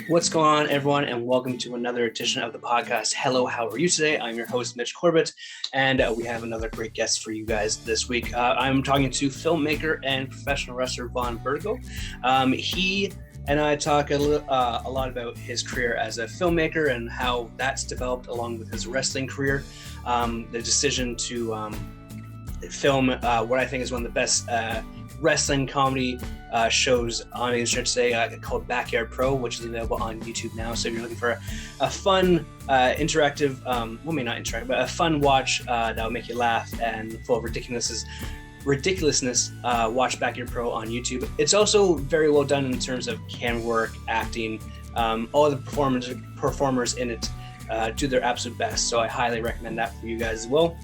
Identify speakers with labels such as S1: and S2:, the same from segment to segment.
S1: What's going on, everyone, and welcome to another edition of the podcast. Hello, how are you today? I'm your host, Mitch Corbett, and we have another great guest for you guys this week. I'm talking to filmmaker and professional wrestler Vaughn Vertigo. He and I talk a lot about his career as a filmmaker and how that's developed along with his wrestling career. The decision to film what I think is one of the best wrestling comedy shows on the internet today called Backyard Pro, which is available on YouTube now. So if you're looking for a fun, interactive, well, maybe not interactive, but a fun watch that will make you laugh and full of ridiculousness, watch Backyard Pro on YouTube. It's also very well done in terms of camera work, acting. All the performers in it do their absolute best. So I highly recommend that for you guys as well.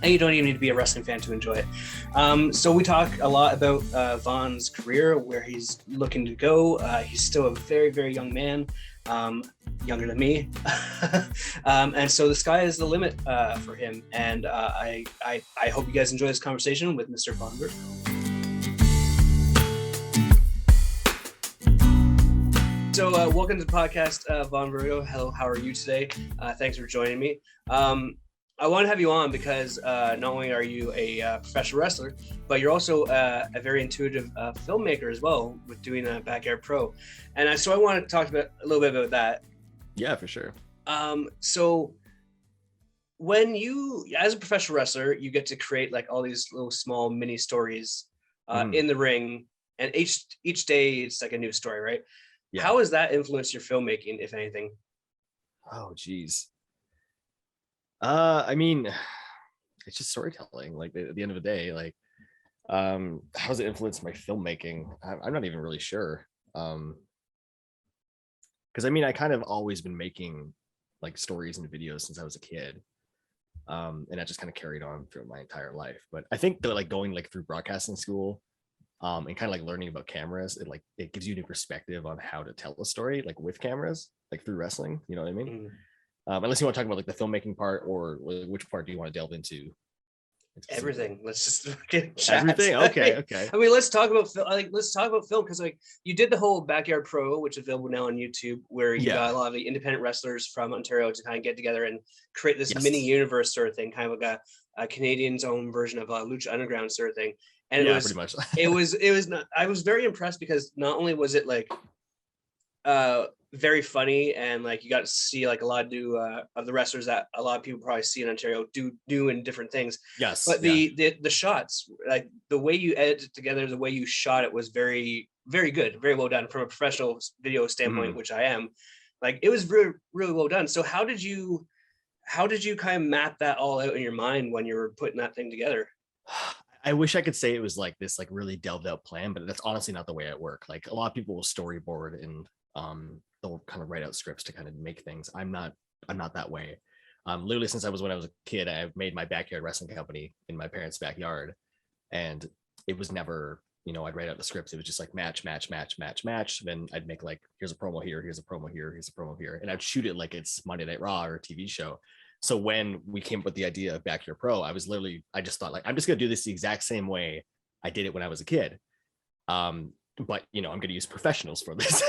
S1: And you don't even need to be a wrestling fan to enjoy it. So we talk a lot about Vaughn's career, where he's looking to go. He's still a very, very young man, younger than me. And so the sky is the limit for him. And I hope you guys enjoy this conversation with Mr. Vaughn Vertigo. So welcome to the podcast, Vaughn Vertigo. Hello, how are you today? Thanks for joining me. I want to have you on because not only are you a professional wrestler, but you're also a very intuitive filmmaker as well with doing a Backyard Pro. And so I want to talk a little bit about that.
S2: Yeah, for sure.
S1: So when you, as a professional wrestler, you get to create like all these little small mini stories in the ring, and each day it's like a new story, right? Yeah. How has that influenced your filmmaking, if anything?
S2: Oh, geez. I mean, it's just storytelling. Like at the end of the day, like, how does it influence my filmmaking? I'm not even really sure. Because I mean, I kind of always been making like stories and videos since I was a kid, and that just kind of carried on through my entire life. But I think that like going like through broadcasting school, and kind of like learning about cameras, it gives you a new perspective on how to tell a story, like with cameras, like through wrestling. You know what I mean? Mm. Unless you want to talk about like the filmmaking part, or which part do you want to delve into?
S1: Everything. Let's just get chat.
S2: Everything. Okay.
S1: I mean, let's talk about film because like you did the whole Backyard Pro, which is available now on YouTube, where you got a lot of the independent wrestlers from Ontario to kind of get together and create this mini universe sort of thing, kind of like a Canadian's own version of Lucha Underground sort of thing. And it was pretty much. it was not. I was very impressed because not only was it like very funny, and like you got to see like a lot of the wrestlers that a lot of people probably see in Ontario do in different things.
S2: Yes.
S1: But the shots, like the way you edited together, the way you shot it was very, very good, very well done from a professional video standpoint, which I am. Like it was really, really well done. So how did you kind of map that all out in your mind when you were putting that thing together?
S2: I wish I could say it was like this like really delved out plan, but that's honestly not the way I work. Like a lot of people will storyboard and they'll kind of write out scripts to kind of make things. I'm not that way. Literally since when I was a kid, I've made my backyard wrestling company in my parents' backyard, and it was never, I'd write out the scripts. It was just like match. Then I'd make like, here's a promo here, here's a promo here, here's a promo here, and I'd shoot it like it's Monday Night Raw or a TV show. So when we came up with the idea of Backyard Pro, I just thought like, I'm just gonna do this the exact same way I did it when I was a kid. But I'm going to use professionals for this.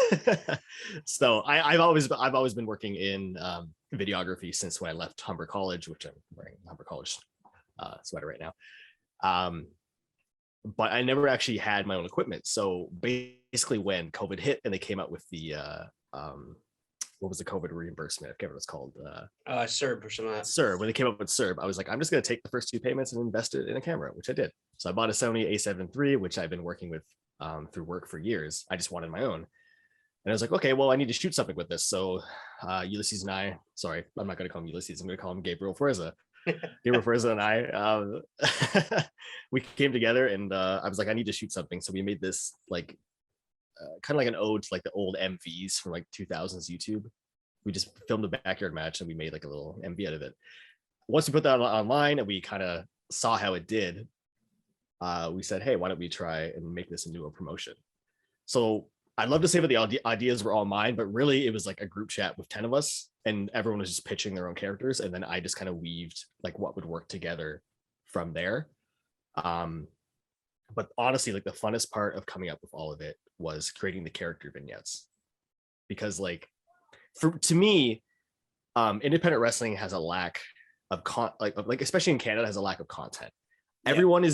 S2: So I've always been working in videography since when I left Humber College, which I'm wearing a Humber College sweater right now. But I never actually had my own equipment. So basically, when COVID hit and they came out with the what was the COVID reimbursement? I forget what it's called.
S1: CERB or something like that.
S2: CERB. When they came up with CERB, I was like, I'm just going to take the first 2 payments and invest it in a camera, which I did. So I bought a Sony A7 III, which I've been working with through work for years. I just wanted my own. And I was like, okay, well, I need to shoot something with this. So Ulysses and I, sorry, I'm not going to call him Ulysses. I'm going to call him Gabriel Forza. Gabriel Forza and I, we came together, and I was like, I need to shoot something. So we made this like kind of like an ode to like the old MVs from like 2000s YouTube. We just filmed a backyard match and we made like a little MV out of it. Once we put that online and we kind of saw how it did, we said, hey, why don't we try and make this into a promotion? So I'd love to say that the ideas were all mine, but really it was like a group chat with 10 of us, and everyone was just pitching their own characters. And then I just kind of weaved like what would work together from there. But honestly, like the funnest part of coming up with all of it was creating the character vignettes. because like to me, independent wrestling has a lack of like especially in Canada has a lack of content.
S1: Yeah.
S2: Everyone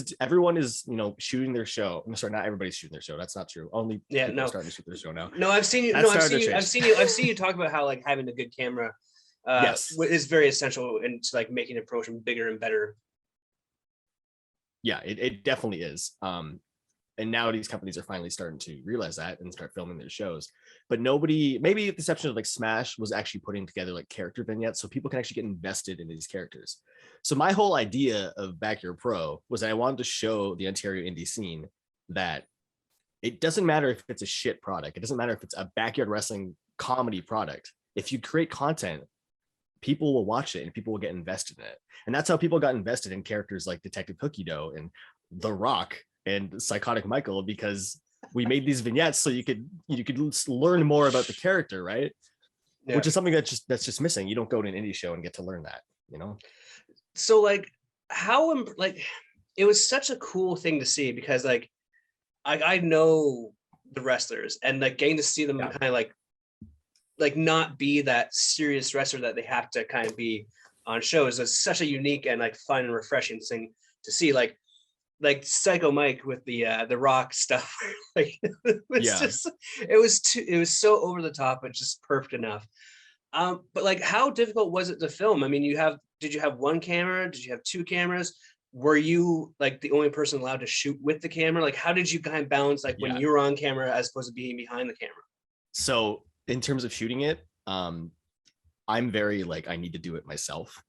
S2: is shooting their show. I'm sorry, not everybody's shooting their show. That's not true. Only people are starting to shoot their show now.
S1: No, I've seen you.
S2: That's
S1: No, I've seen you talk about how like having a good camera
S2: yes,
S1: is very essential into like making a promotion bigger and better.
S2: Yeah, it definitely is. And now these companies are finally starting to realize that and start filming their shows. But nobody, maybe with the exception of like Smash, was actually putting together like character vignettes so people can actually get invested in these characters. So my whole idea of Backyard Pro was that I wanted to show the Ontario indie scene that it doesn't matter if it's a shit product. It doesn't matter if it's a backyard wrestling comedy product. If you create content, people will watch it and people will get invested in it. And that's how people got invested in characters like Detective Cookie Dough and The Rock and Psychotic Michael, because we made these vignettes so you could learn more about the character, right? Yeah. Which is something that's just missing. You don't go to an indie show and get to learn that,
S1: So like how like it was such a cool thing to see, because like I know the wrestlers, and like getting to see them kind of like not be that serious wrestler that they have to kind of be on shows. It's such a unique and like fun and refreshing thing to see. Like Psycho Mike with the Rock stuff. Like it was so over the top, but just perfect enough. But like, how difficult was it to film? I mean, did you have one camera? Did you have two cameras? Were you like the only person allowed to shoot with the camera? Like, how did you kind of balance like when you were on camera as opposed to being behind the camera?
S2: So in terms of shooting it, I'm very like, I need to do it myself.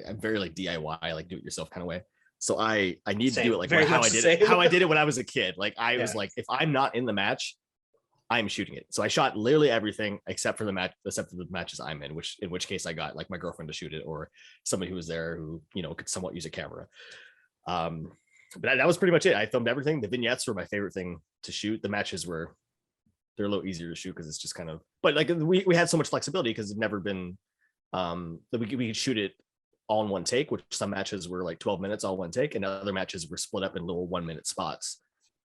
S2: I'm very like DIY, like do it yourself kind of way. So I need to do it like how I did it when I was a kid. Like I was like, if I'm not in the match, I'm shooting it. So I shot literally everything except for the matches I'm in, in which case I got like my girlfriend to shoot it, or somebody who was there who, could somewhat use a camera. But that was pretty much it. I filmed everything. The vignettes were my favorite thing to shoot. The matches they're a little easier to shoot because it's just kind of, but like we had so much flexibility because it's never been that we could shoot it all in one take, which some matches were like 12 minutes all one take, and other matches were split up in little 1 minute spots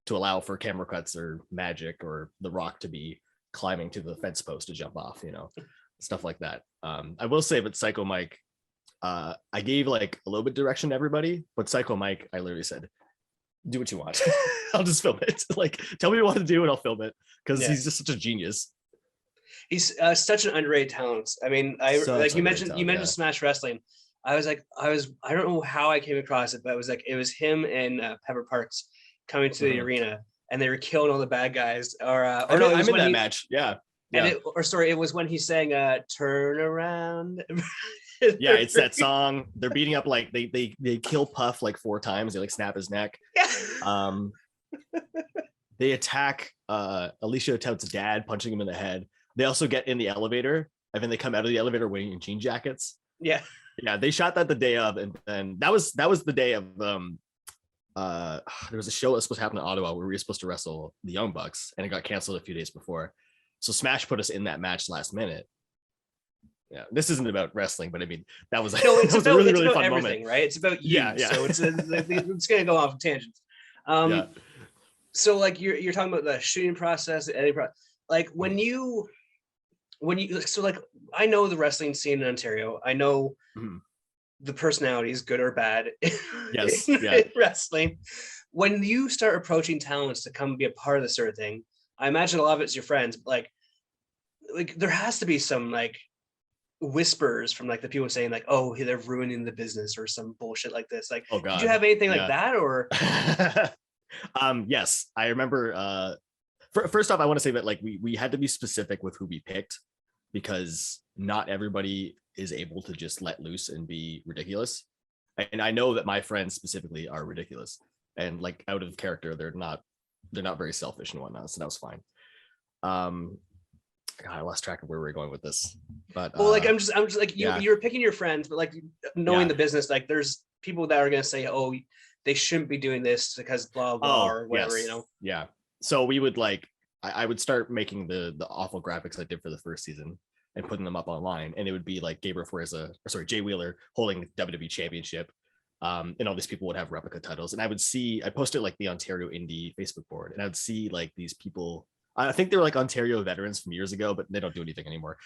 S2: to allow for camera cuts or Magic or The Rock to be climbing to the fence post to jump off, stuff like that. I will say, but Psycho Mike, I gave like a little bit of direction to everybody, but Psycho Mike, I literally said, do what you want. I'll just film it. Like, tell me what to do and I'll film it, because he's just such a genius.
S1: He's such an underrated talent. I mean, you mentioned Smash Wrestling. I don't know how I came across it, but it was him and Pepper Parks coming to the arena, and they were killing all the bad guys. I'm in that match.
S2: Yeah.
S1: And it was when he sang "Turn Around."
S2: Yeah, it's that song. They're beating up, like they kill Puff like 4 times. They like snap his neck. Yeah. They attack Alicia Tout's dad, punching him in the head. They also get in the elevator, and then they come out of the elevator wearing jean jackets.
S1: Yeah.
S2: Yeah, they shot that the day of, and then that was the day of there was a show that was supposed to happen in Ottawa where we were supposed to wrestle the Young Bucks, and it got canceled a few days before. So Smash put us in that match last minute. Yeah, this isn't about wrestling, but I mean, that was,
S1: it's
S2: a really, really fun moment.
S1: Right? It's about you. Yeah. So it's going to go off tangents. So like you're talking about the shooting process, the editing process. Like when you so like, I know the wrestling scene in Ontario. I know the personalities, good or bad,
S2: yes,
S1: in wrestling. When you start approaching talents to come be a part of this sort of thing, I imagine a lot of it's your friends, but like there has to be some like whispers from like the people saying like, oh, they're ruining the business or some bullshit like this. Like, oh God, did you have anything like that, or?
S2: Yes, I remember. First off, I want to say that like we had to be specific with who we picked, because not everybody is able to just let loose and be ridiculous. And I know that my friends specifically are ridiculous and like out of character. They're not very selfish and whatnot. So that was fine. God, I lost track of where we were going with this. But
S1: well, like I'm just like you're picking your friends, but like knowing the business, like there's people that are gonna say, oh, they shouldn't be doing this because blah blah or whatever,
S2: Yeah. So we would like I would start making the awful graphics I did for the first season and putting them up online, and it would be like Jay Wheeler holding the WWE Championship, and all these people would have replica titles, and I posted like the Ontario Indie Facebook board, and I would see like these people I think they were like Ontario veterans from years ago, but they don't do anything anymore.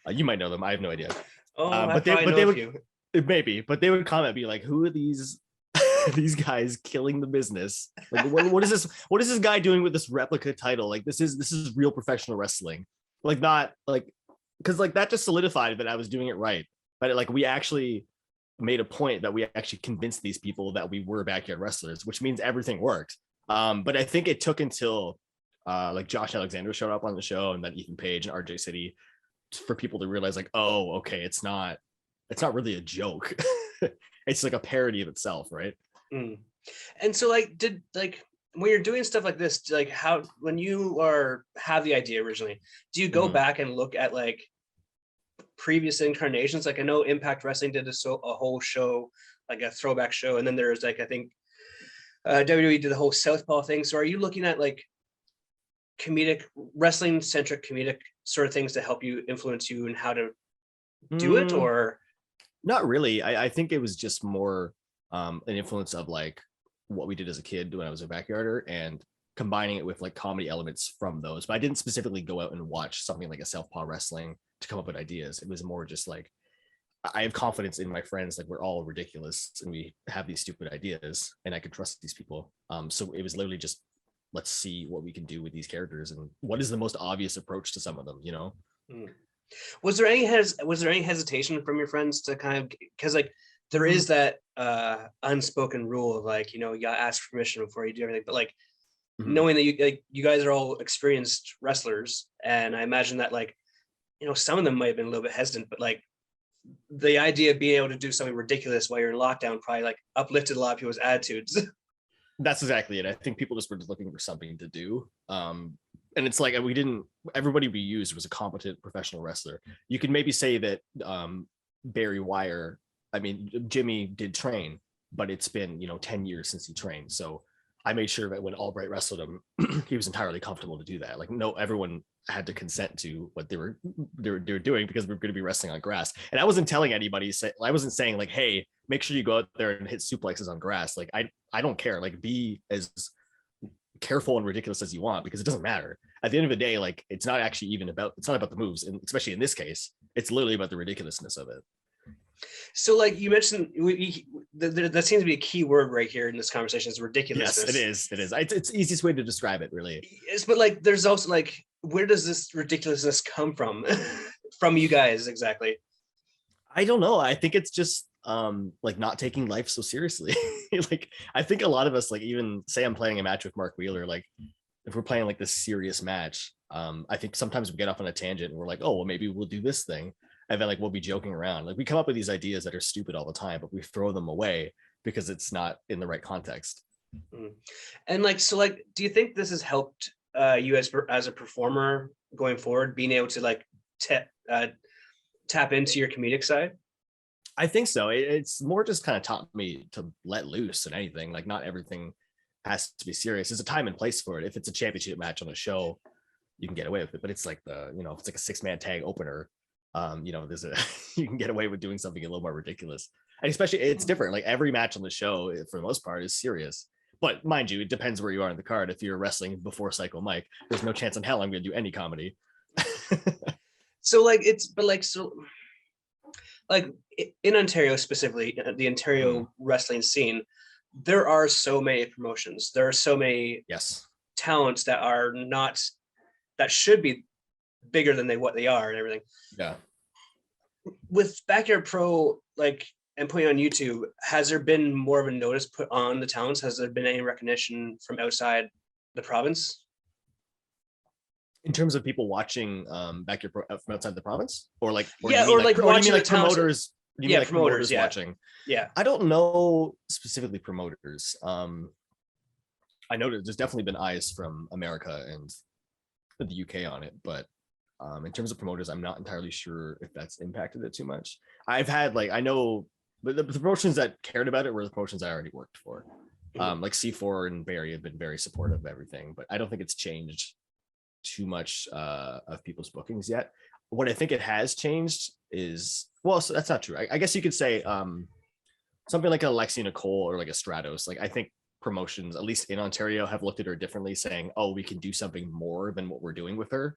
S2: You might know them. I have no idea.
S1: Oh, I
S2: But they
S1: probably
S2: but
S1: know
S2: they
S1: a
S2: would
S1: few.
S2: maybe, but they would comment, be like, who are these these guys killing the business? Like, what is this? What is this guy doing with this replica title? Like, this is real professional wrestling. Like, not like, because like that just solidified that I was doing it right. But like we actually made a point that we actually convinced these people that we were backyard wrestlers, which means everything worked. But I think it took until like Josh Alexander showed up on the show, and then Ethan Page and RJ City, for people to realize like, oh, okay, it's not really a joke. It's like a parody of itself, right?
S1: Mm. And so like did like when you're doing stuff like this, like how when you are have the idea originally, do you go
S2: Mhm.
S1: back and look at like previous incarnations? Like I know Impact Wrestling did a whole show, like a throwback show, and then there's like I think WWE did the whole Southpaw thing. So are you looking at like comedic wrestling centric comedic sort of things to help you influence you and how to do it,
S2: Mm,
S1: or
S2: not really. I think it was just more an influence of like what we did as a kid when I was a backyarder, and combining it with like comedy elements from those. But I didn't specifically go out and watch something like a Southpaw Wrestling to come up with ideas. It was more just like, I have confidence in my friends. Like, we're all ridiculous and we have these stupid ideas, and I could trust these people. So it was literally just, let's see what we can do with these characters and what is the most obvious approach to some of them, you know?
S1: mm. Was there any hesitation from your friends to kind of, because like there
S2: Mm,
S1: is that unspoken rule of like, you gotta ask permission before you do everything, but like
S2: mhm.
S1: knowing that you guys are all experienced wrestlers, and I imagine that like some of them might have been a little bit hesitant, but like the idea of being able to do something ridiculous while you're in lockdown probably like uplifted a lot of people's attitudes.
S2: That's exactly it. I think people just were just looking for something to do. And it's like, everybody we used was a competent professional wrestler. You could maybe say that Barry Wire, I mean, Jimmy did train, but it's been, 10 years since he trained. So I made sure that when Albright wrestled him, he was entirely comfortable to do that. Like, no, everyone had to consent to what they were doing, because we are going to be wrestling on grass. And I wasn't telling anybody, I wasn't saying like, hey, make sure you go out there and hit suplexes on grass. Like, I don't care. Like, be as careful and ridiculous as you want, because it doesn't matter. At the end of the day, like, it's not about the moves, and especially in this case, it's literally about the ridiculousness of it.
S1: So like you mentioned, that seems to be a key word right here in this conversation, is
S2: Yes, it
S1: ridiculousness.
S2: is. It is. It's the easiest way to describe it, really.
S1: Yes, but like there's also like, where does this ridiculousness come from? From you guys exactly?
S2: I don't know. I think it's just like not taking life so seriously. Like, I think a lot of us, like, even say I'm playing a match with Mark Wheeler, like if we're playing like this serious match, I think sometimes we get off on a tangent and we're like, oh well, maybe we'll do this thing. And then like we'll be joking around. Like, we come up with these ideas that are stupid all the time, but we throw them away because it's not in the right context.
S1: Mm. And like, so like, do you think this has helped you as a performer going forward, being able to like uh, tap into your comedic side?
S2: I think so. It's more just kind of taught me to let loose than anything. Like, not everything has to be serious. There's a time and place for it. If it's a championship match on a show, you can get away with it. But it's like if it's like a 6-man tag opener, there's a you can get away with doing something a little more ridiculous. And especially, it's different. Like, every match on the show, for the most part, is serious. But mind you, it depends where you are in the card. If you're wrestling before Psycho Mike, there's no chance in hell I'm going to do any comedy.
S1: So like but like, so like in Ontario specifically, the
S2: Mm,
S1: Ontario wrestling scene, there are so many promotions. There are so many
S2: yes.
S1: talents that are not, that should be bigger than what they are and everything.
S2: Yeah.
S1: With Backyard Pro, like, and putting on YouTube, has there been more of a notice put on the talents? Has there been any recognition from outside the province?
S2: In terms of people watching from outside the province, or
S1: Yeah,
S2: you mean
S1: or
S2: like,
S1: like
S2: or do you mean
S1: watching the
S2: like
S1: talents.
S2: promoters? Do you mean
S1: Yeah,
S2: like
S1: promoters.
S2: promoters
S1: Yeah,
S2: watching?
S1: yeah.
S2: I don't know specifically promoters. I know that there's definitely been eyes from America and the UK on it, but in terms of promoters, I'm not entirely sure if that's impacted it too much. I've had, like, I know, but the promotions that cared about it were the promotions I already worked for.
S1: Mhm.
S2: Like C4 and Barry have been very supportive of everything, but I don't think it's changed too much of people's bookings yet. What I think it has changed is, well, so that's not true. I guess you could say something like a Lexi Nicole or like a Stratos. Like, I think promotions, at least in Ontario, have looked at her differently, saying, oh, we can do something more than what we're doing with her.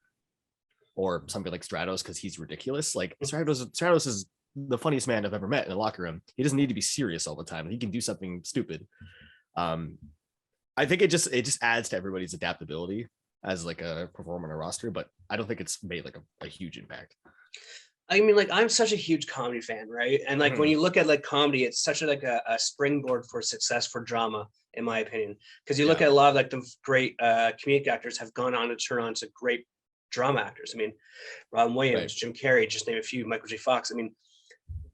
S2: Or something like Stratos, because he's ridiculous. Like Stratos is the funniest man I've ever met in a locker room. He doesn't need to be serious all the time. He can do something stupid. I think it just adds to everybody's adaptability as like a performer on a roster, but I don't think it's made like a huge impact.
S1: I mean, like, I'm such a huge comedy fan, right? And like when you look at like comedy, it's such a springboard for success for drama, in my opinion. Because you look at a lot of like the great comedic actors have gone on to turn on to great drama actors. I mean, Robin Williams, Jim Carrey, just name a few, Michael J. Fox. I mean,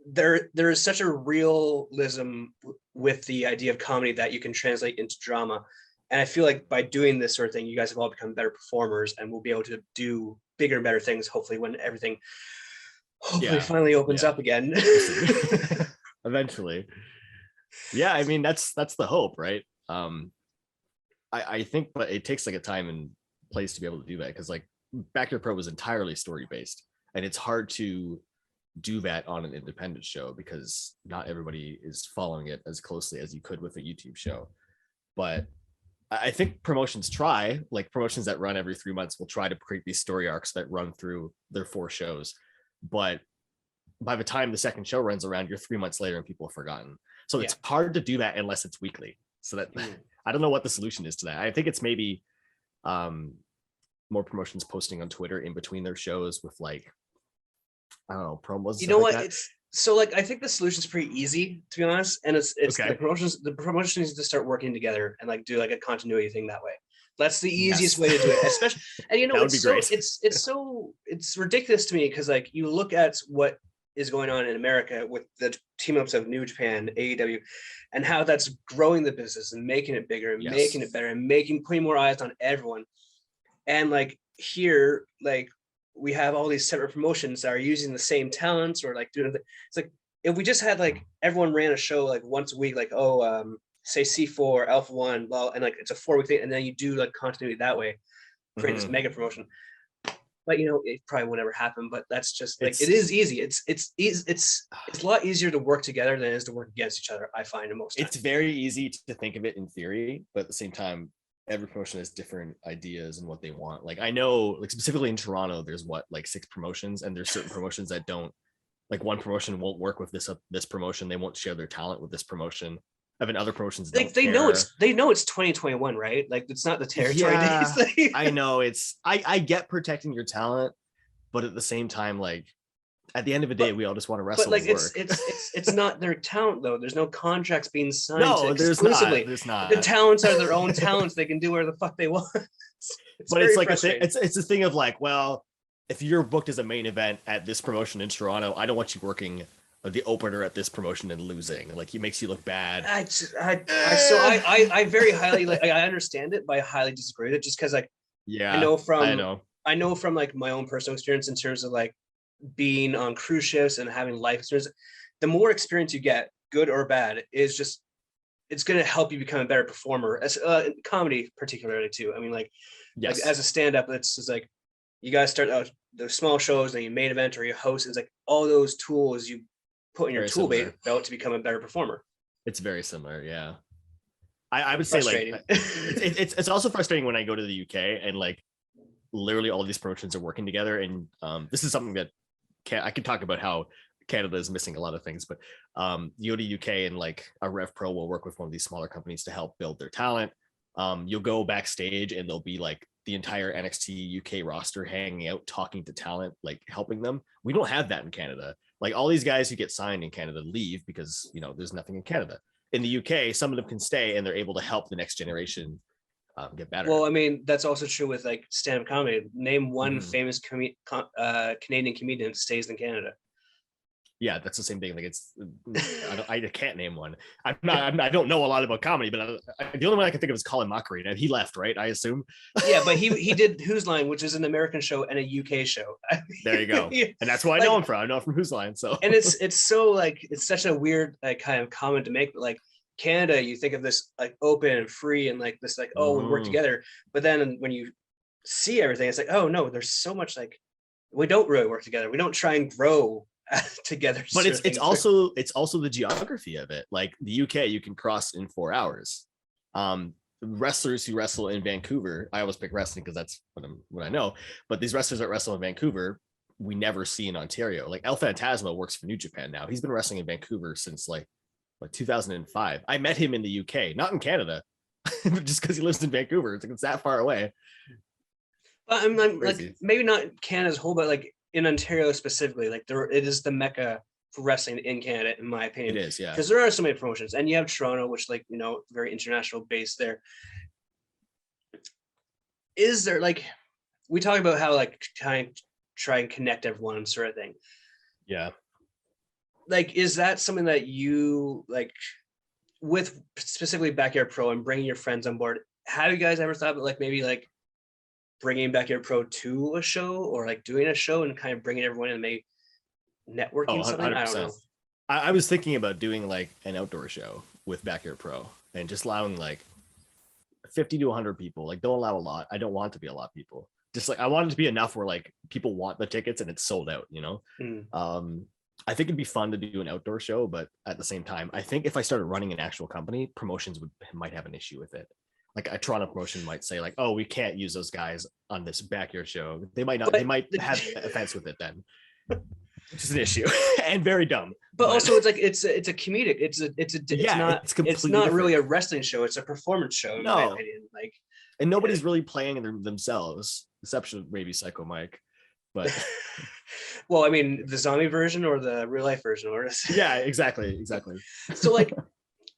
S1: there is such a realism with the idea of comedy that you can translate into drama. And I feel like by doing this sort of thing, you guys have all become better performers and will be able to do bigger and better things, hopefully, when everything finally opens up again.
S2: Eventually. Yeah, I mean, that's the hope, right? I think, but it takes like a time and place to be able to do that, because like Back to the Pro was entirely story based, and it's hard to do that on an independent show because not everybody is following it as closely as you could with a YouTube show. But I think promotions that run every 3 months will try to create these story arcs that run through their 4 shows. But by the time the second show runs around, you're 3 months later and people have forgotten. So it's hard to do that unless it's weekly. So that I don't know what the solution is to that. I think it's maybe more promotions posting on Twitter in between their shows with like, I don't know, promos.
S1: You know what? It's so like, I think the solution is pretty easy, to be honest. And it's okay. The promotions need to start working together and like do like a continuity thing that way. That's the easiest way to do it, especially. And you know, it's ridiculous to me because like you look at what is going on in America with the team ups of New Japan, AEW, and how that's growing the business and making it bigger and making it better and putting more eyes on everyone. And like here, like we have all these separate promotions that are using the same talents or like doing it. It's like if we just had like everyone ran a show like once a week, like say C4, Alpha One, well, and like it's a 4-week thing, and then you do like continuity that way, create this mega promotion. But you know, it probably won't ever happen. But that's just like it is easy. It's a lot easier to work together than it is to work against each other. I find in most times.
S2: It's very easy to think of it in theory, but at the same time, every promotion has different ideas and what they want. Like I know, like specifically in Toronto, there's like 6 promotions, and there's certain promotions that don't. Like one promotion won't work with this promotion. They won't share their talent with this promotion. Even other promotions
S1: they know it's 2021, right? Like it's not the territory days.
S2: I know I get protecting your talent, but at the same time, like at the end of the day, we all just want to wrestle.
S1: But like it's not their talent though. There's no contracts being signed.
S2: No, exclusively. There's not.
S1: The talents are their own talents. They can do whatever the fuck they want.
S2: But it's like it's a thing of like, well, if you're booked as a main event at this promotion in Toronto, I don't want you working the opener at this promotion and losing. Like it makes you look bad. I very highly like I understand it, but I highly disagree with it just because like I know from like my own personal experience in terms of like being on cruise ships and having life experience. The more experience you get, good or bad, is just it's going to help you become a better performer as comedy particularly too. I mean like as a stand-up, it's just like you guys start out the small shows, then you main event or you host. It's like all those tools you put in your tool belt to become a better performer. It's very similar. Yeah. I would say like it's also frustrating when I go to the UK and like literally all these promotions are working together. And this is something that I can talk about how Canada is missing a lot of things, but you go to UK and like a Rev Pro will work with one of these smaller companies to help build their talent. You'll go backstage and there'll be like the entire NXT UK roster hanging out, talking to talent, like helping them. We don't have that in Canada. Like all these guys who get signed in Canada leave because, you know, there's nothing in Canada. In the UK, some of them can stay and they're able to help the next generation get better.
S1: Well, I mean, that's also true with like stand-up comedy. Name one famous Canadian comedian that stays in Canada.
S2: Yeah, that's the same thing. Like I can't name one. I don't know a lot about comedy, but the only one I can think of is Colin Mockery, and he left, right? I assume.
S1: Yeah, but he did Whose Line, which is an American show and a UK show.
S2: There you go. And that's where I know him from. I know him from Whose Line. So. And
S1: it's so like it's such a weird like kind of comment to make, but like Canada, you think of this like open and free and like this like we work together, but then when you see everything, it's like there's so much like we don't really work together. We don't try and grow together,
S2: but it's also the geography of it. Like the UK, you can cross in 4 hours. Wrestlers who wrestle in Vancouver, I always pick wrestling because that's what I know. But these wrestlers that wrestle in Vancouver, we never see in Ontario. Like El Phantasmo works for New Japan now. He's been wrestling in Vancouver since like 2005. I met him in the UK, not in Canada, just because he lives in Vancouver. It's that far away.
S1: But I'm like, maybe not Canada's whole, but like in Ontario specifically, like it is the mecca for wrestling in Canada, in my opinion.
S2: It is, yeah.
S1: Because there are so many promotions, and you have Toronto, which like, very international base there. Is there, like, we talk about how like try and connect everyone sort of thing.
S2: Yeah.
S1: Like, is that something that you like with specifically Backyard Pro and bringing your friends on board? Have you guys ever thought about like maybe like bringing Backyard Pro to a show, or like doing a show and kind of bringing everyone in and maybe networking something? 100%. I don't know.
S2: I was thinking about doing like an outdoor show with Backyard Pro and just allowing like 50 to 100 people. Like, don't allow a lot. I don't want it to be a lot of people. Just like I want it to be enough where like people want the tickets and it's sold out, I think it'd be fun to do an outdoor show, but at the same time, I think if I started running an actual company, promotions might have an issue with it. Like a Toronto promotion might say like, oh, we can't use those guys on this Backyard show. They might not, they might have offense with it then, which is an issue and very dumb.
S1: But also it's like, it's a comedic, it's not really a wrestling show. It's a performance show in my opinion. Like,
S2: and nobody's really playing themselves, exception maybe Psycho Mike, but
S1: well, I mean, the zombie version or the real life version, or
S2: yeah, exactly.
S1: So like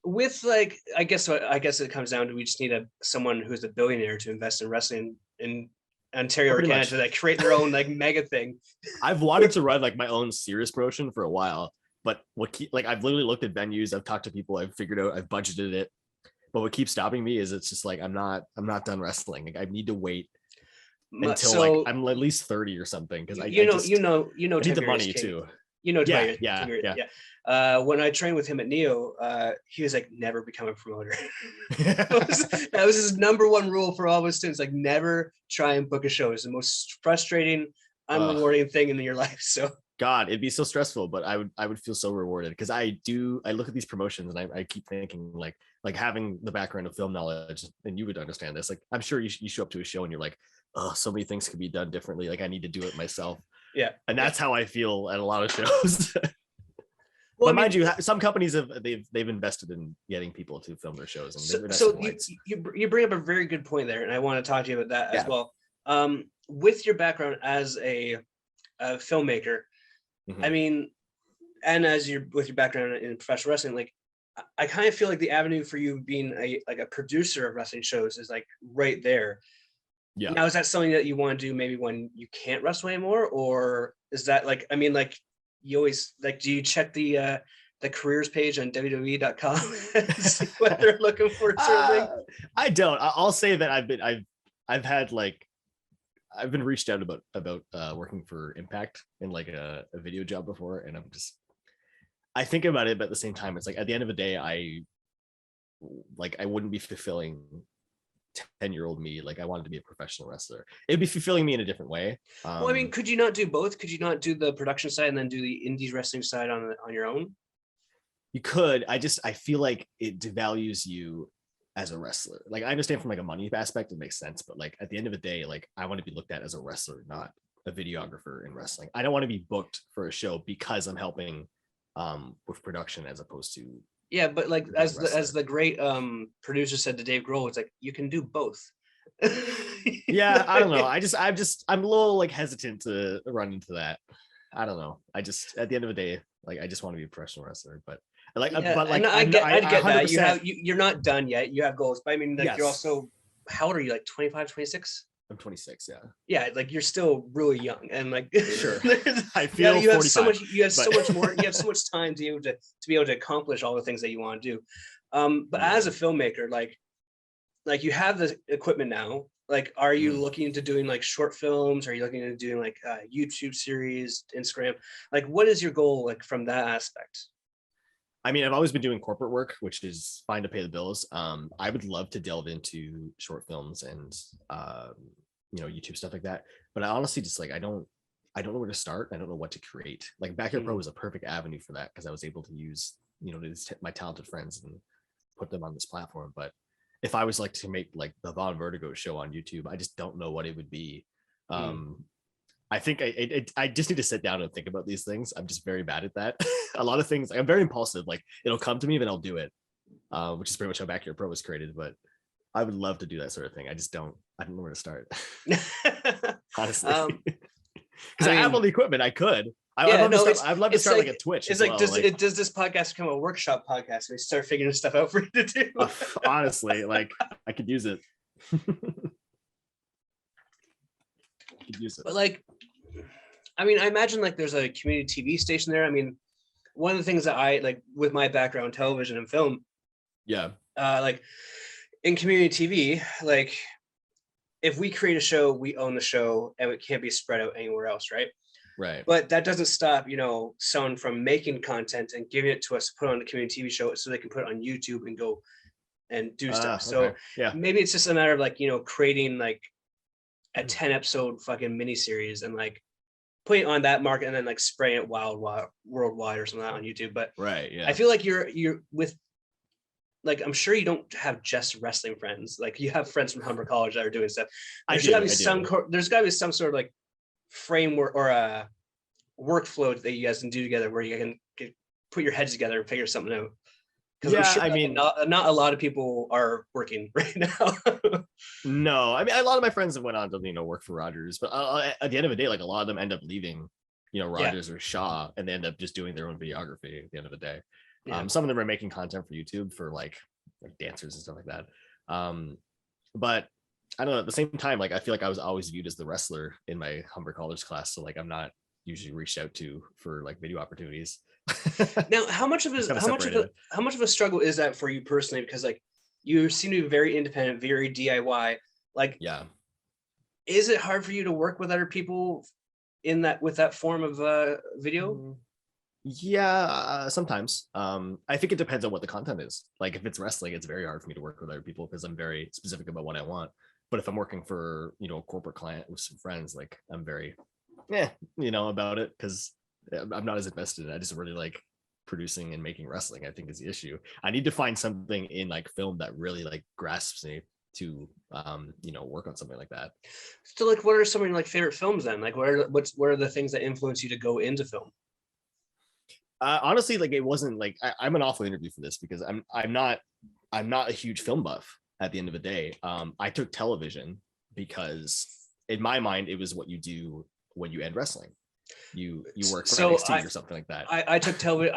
S1: with like, I guess it comes down to, we just need someone who's a billionaire to invest in wrestling in Ontario or Canada to like create their own like mega thing.
S2: I've wanted to run like my own serious promotion for a while, but I've literally looked at venues, I've talked to people, I've figured out, I've budgeted it, but what keeps stopping me is it's just like I'm not done wrestling. Like I need to wait until like I'm at least 30 or something, because I need the money too.
S1: When I trained with him at Neo, he was like, never become a promoter. that was his number one rule for all of his students. Like, never try and book a show. It's the most frustrating, unrewarding thing in your life. So
S2: God, it'd be so stressful, but I would feel so rewarded, because I look at these promotions and I keep thinking like having the background of film knowledge, and you would understand this. Like, I'm sure you show up to a show and you're like, oh, so many things could be done differently. Like I need to do it myself.
S1: Yeah.
S2: And that's how I feel at a lot of shows. Well, but mind you, some companies they've invested in getting people to film their shows. And
S1: so you bring up a very good point there, and I want to talk to you about that as well. With your background as a filmmaker, I mean, and with your background in professional wrestling, like I kind of feel like the avenue for you being a producer of wrestling shows is like right there. Yeah. Now, is that something that you want to do maybe when you can't wrestle anymore, or is that like, I mean, like, you always like, do you check the careers page on WWE.com and see what they're looking for?
S2: I don't. I'll say that I've been reached out about working for Impact in like a video job before, and I think about it, but at the same time, it's like at the end of the day, I wouldn't be fulfilling 10-year-old me. Like I wanted to be a professional wrestler. It'd be fulfilling me in a different way.
S1: Well, I mean, could you not do both? Could you not do the production side and then do the indies wrestling side on your own?
S2: You could. I feel like it devalues you as a wrestler. Like I understand from like a money aspect, it makes sense, but like at the end of the day, like I want to be looked at as a wrestler, not a videographer in wrestling. I don't want to be booked for a show because I'm helping with production as opposed to. Yeah,
S1: but like as the great producer said to Dave Grohl, it's like you can do both.
S2: Yeah, I don't know. I'm a little like hesitant to run into that. I don't know. At the end of the day, like I just want to be a professional wrestler, but like,
S1: yeah, but like I get that. You're not done yet. You have goals, but I mean, like yes. You're also, how old are you? Like 25, 26?
S2: I'm 26. Yeah.
S1: Yeah, like you're still really young, and like
S2: sure. I feel
S1: you have so much. You have so much more. You have so much time to be able to accomplish all the things that you want to do. But as a filmmaker, like you have the equipment now. Like, are you looking into doing like short films? Are you looking into doing like YouTube series, Instagram? Like, what is your goal like from that aspect?
S2: I mean, I've always been doing corporate work, which is fine to pay the bills. I would love to delve into short films and YouTube stuff like that. But I honestly just like I don't know where to start. I don't know what to create. Like Backyard Pro was a perfect avenue for that because I was able to use my talented friends and put them on this platform. But if I was like to make like the Vaughn Vertigo show on YouTube, I just don't know what it would be. I think I just need to sit down and think about these things. I'm just very bad at that. A lot of things, I'm very impulsive. Like it'll come to me, then I'll do it, which is pretty much how Backyard Pro was created. But I would love to do that sort of thing. I don't know where to start. Honestly, because I have all the equipment. I could. I'd love to start like a Twitch.
S1: It's like, does this podcast become a workshop podcast? We start figuring stuff out for you to do.
S2: Honestly, like I could use it.
S1: But like, I mean, I imagine like there's a community TV station there. I mean, one of the things that I like with my background, television and film, like in community TV, like if we create a show, we own the show, and it can't be spread out anywhere else, right?
S2: Right.
S1: But that doesn't stop, someone from making content and giving it to us to put on a community TV show so they can put it on YouTube and go and do stuff. So maybe it's just a matter of like, creating like a 10 episode fucking miniseries and like putting it on that market and then like spraying it worldwide or something like that on YouTube. But I feel like you're with, like, I'm sure you don't have just wrestling friends. Like you have friends from Humber College that are doing stuff. There's gotta be some sort of like framework or a workflow that you guys can do together where you can put your heads together and figure something out. Because I'm sure, I mean, not a lot of people are working right now.
S2: No, I mean, a lot of my friends have went on to work for Rogers, but at the end of the day, like a lot of them end up leaving Rogers or Shaw, and they end up just doing their own videography at the end of the day. Some of them are making content for YouTube for like dancers and stuff like that. But I don't know, at the same time, like I feel like I was always viewed as the wrestler in my Humber College class, so like I'm not usually reached out to for like video opportunities.
S1: Now, how much of a struggle is that for you personally? Because like you seem to be very independent, very DIY. Like, is it hard for you to work with other people with that form of video?
S2: Yeah, sometimes. I think it depends on what the content is. Like if it's wrestling, it's very hard for me to work with other people because I'm very specific about what I want. But if I'm working for a corporate client with some friends, like I'm very about it because I'm not as invested in it. I just really like producing and making wrestling, I think, is the issue. I need to find something in like film that really like grasps me to work on something like that.
S1: So like what are some of your like favorite films then? Like what are the things that influence you to go into film?
S2: Honestly, like it wasn't like I'm an awful interview for this because I'm not a huge film buff at the end of the day. I took television because in my mind it was what you do when you end wrestling. You work for NXT or something like that.
S1: I took television.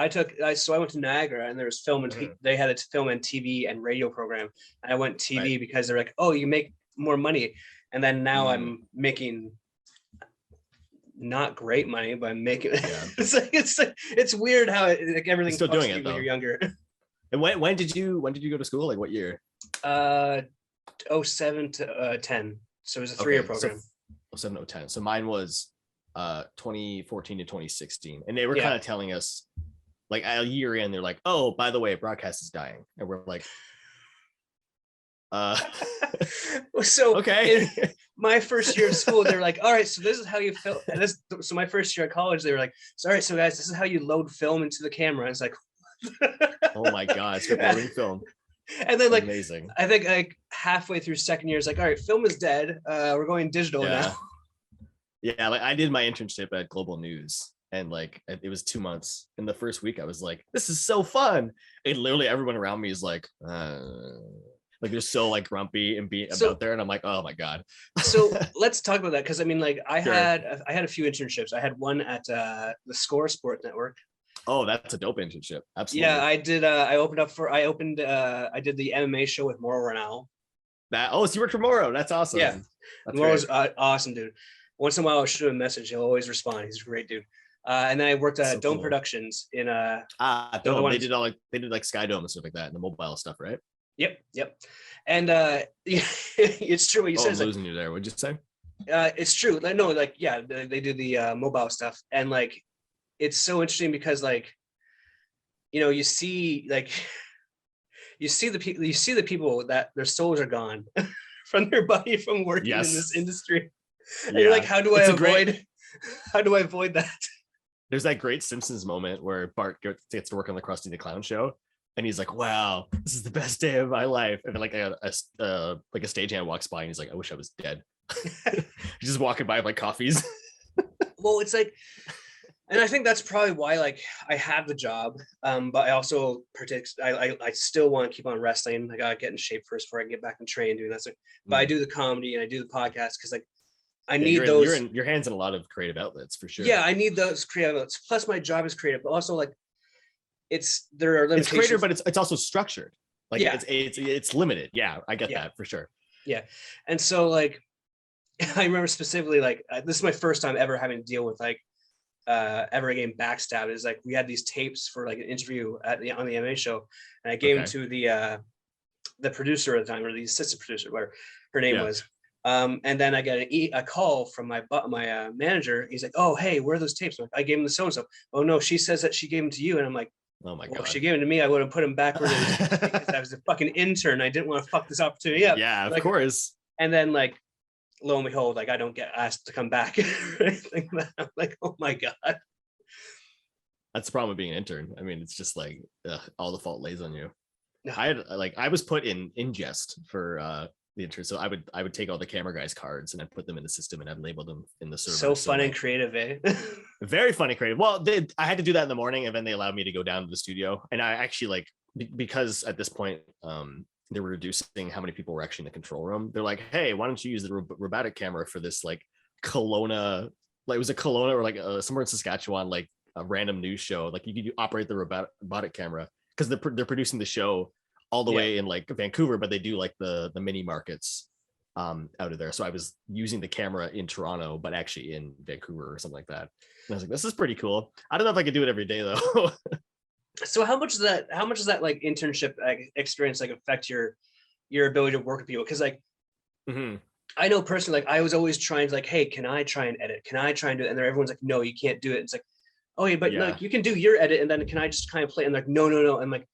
S1: So I went to Niagara and there was film and they had a film and TV and radio program. And I went TV because they're like, oh, you make more money. And then now I'm making not great money, but I'm making it's weird how everything's
S2: still doing it
S1: when you're younger.
S2: And when did you go to school? Like what year?
S1: 07 to 10. So it was a 3-year program.
S2: So 07 to 10. So mine was 2014 to 2016, and they were kind of telling us like a year in, they're like, oh, by the way, broadcast is dying, and we're like
S1: so okay. My first year of school, they're like, all right, so this is how you film. So my first year at college, they were like, so, all right, so guys, this is how you load film into the camera. It's like
S2: oh my god, it's recording film.
S1: And then like
S2: amazing.
S1: I think like halfway through second year, it's like, all right, film is dead, we're going digital now.
S2: Yeah, like I did my internship at Global News, and like it was 2 months. In the first week, I was like, "This is so fun!" And literally everyone around me is like they're so like grumpy and out there, and I'm like, "Oh my god!"
S1: So let's talk about that because I mean, like I had a few internships. I had one at the Score Sport Network.
S2: Oh, that's a dope internship. Absolutely.
S1: Yeah, I did. I did the MMA show with Mauro Ranallo.
S2: So you worked for Mauro. That's awesome.
S1: Yeah, Mauro's awesome, dude. Once in a while, I'll shoot him a message. He'll always respond. He's a great dude. And then I worked at Dome Productions in
S2: Dome. They did like Sky Dome and stuff like that, and the mobile stuff, right?
S1: Yep. And it's true what you said.
S2: I'm losing you there. What'd you say?
S1: It's true. No, like they do the mobile stuff, and like it's so interesting because like you see the people that their souls are gone from their body from working in this industry. And you're like, how do I avoid that?
S2: There's that great Simpsons moment where Bart gets to work on the Krusty the Clown show, And he's like, wow, this is the best day of my life. And then like a stagehand walks by and he's like, I wish I was dead. He's just walking by with like coffees.
S1: Well, it's like, and I think that's probably why like I have the job, but I also I still want to keep on wrestling. I gotta get in shape first before I can get back and train doing that. So, but I do the comedy and I do the podcast because like I need those.
S2: Your hands in a lot of creative outlets for sure.
S1: Yeah, I need those creative outlets. Plus, my job is creative, but also like there are limitations.
S2: It's creative, but it's also structured. Like it's limited. Yeah, I get that for sure.
S1: Yeah, and so like I remember specifically like this is my first time ever having to deal with like ever getting backstabbed. Is like we had these tapes for like an interview on the MMA show, and I gave them to the producer at the time, or the assistant producer, whatever her name was. And then I got a call from my manager. He's like, "Oh, hey, where are those tapes?" I'm like, I gave him to so and so. Oh no, she says that she gave them to you, and I'm like,
S2: oh my god,
S1: if she gave them to me, I would have put them back where they was because I was a fucking intern. I didn't want to fuck this opportunity up.
S2: Yeah,
S1: like,
S2: of course.
S1: And then like, lo and behold, like I don't get asked to come back. I'm like, oh my god.
S2: That's the problem with being an intern. I mean, it's just like all the fault lays on you. No. I was put in ingest for the intern, so I would take all the camera guys' cards and I'd put them in the system and I'd label them in the server.
S1: So fun and creative, eh?
S2: Very fun and creative. Well, I had to do that in the morning, and then they allowed me to go down to the studio. And I actually like because at this point they were reducing how many people were actually in the control room. They're like, hey, why don't you use the robotic camera for this like Kelowna, like it was a Kelowna or like somewhere in Saskatchewan, like a random news show. Like you could operate the robotic camera because they're producing the show all the way in like Vancouver, but they do like the mini markets out of there. So I was using the camera in Toronto, but actually in Vancouver or something like that. And I was like, this is pretty cool. I don't know if I could do it every day though.
S1: So how much does that like internship experience like affect your ability to work with people? Because like I know personally, like I was always trying to like, hey, can I try and edit? Can I try and do it? And then everyone's like, no, you can't do it. It's like, oh yeah, but like you can do your edit, and then can I just kind of play? And like, no. And like,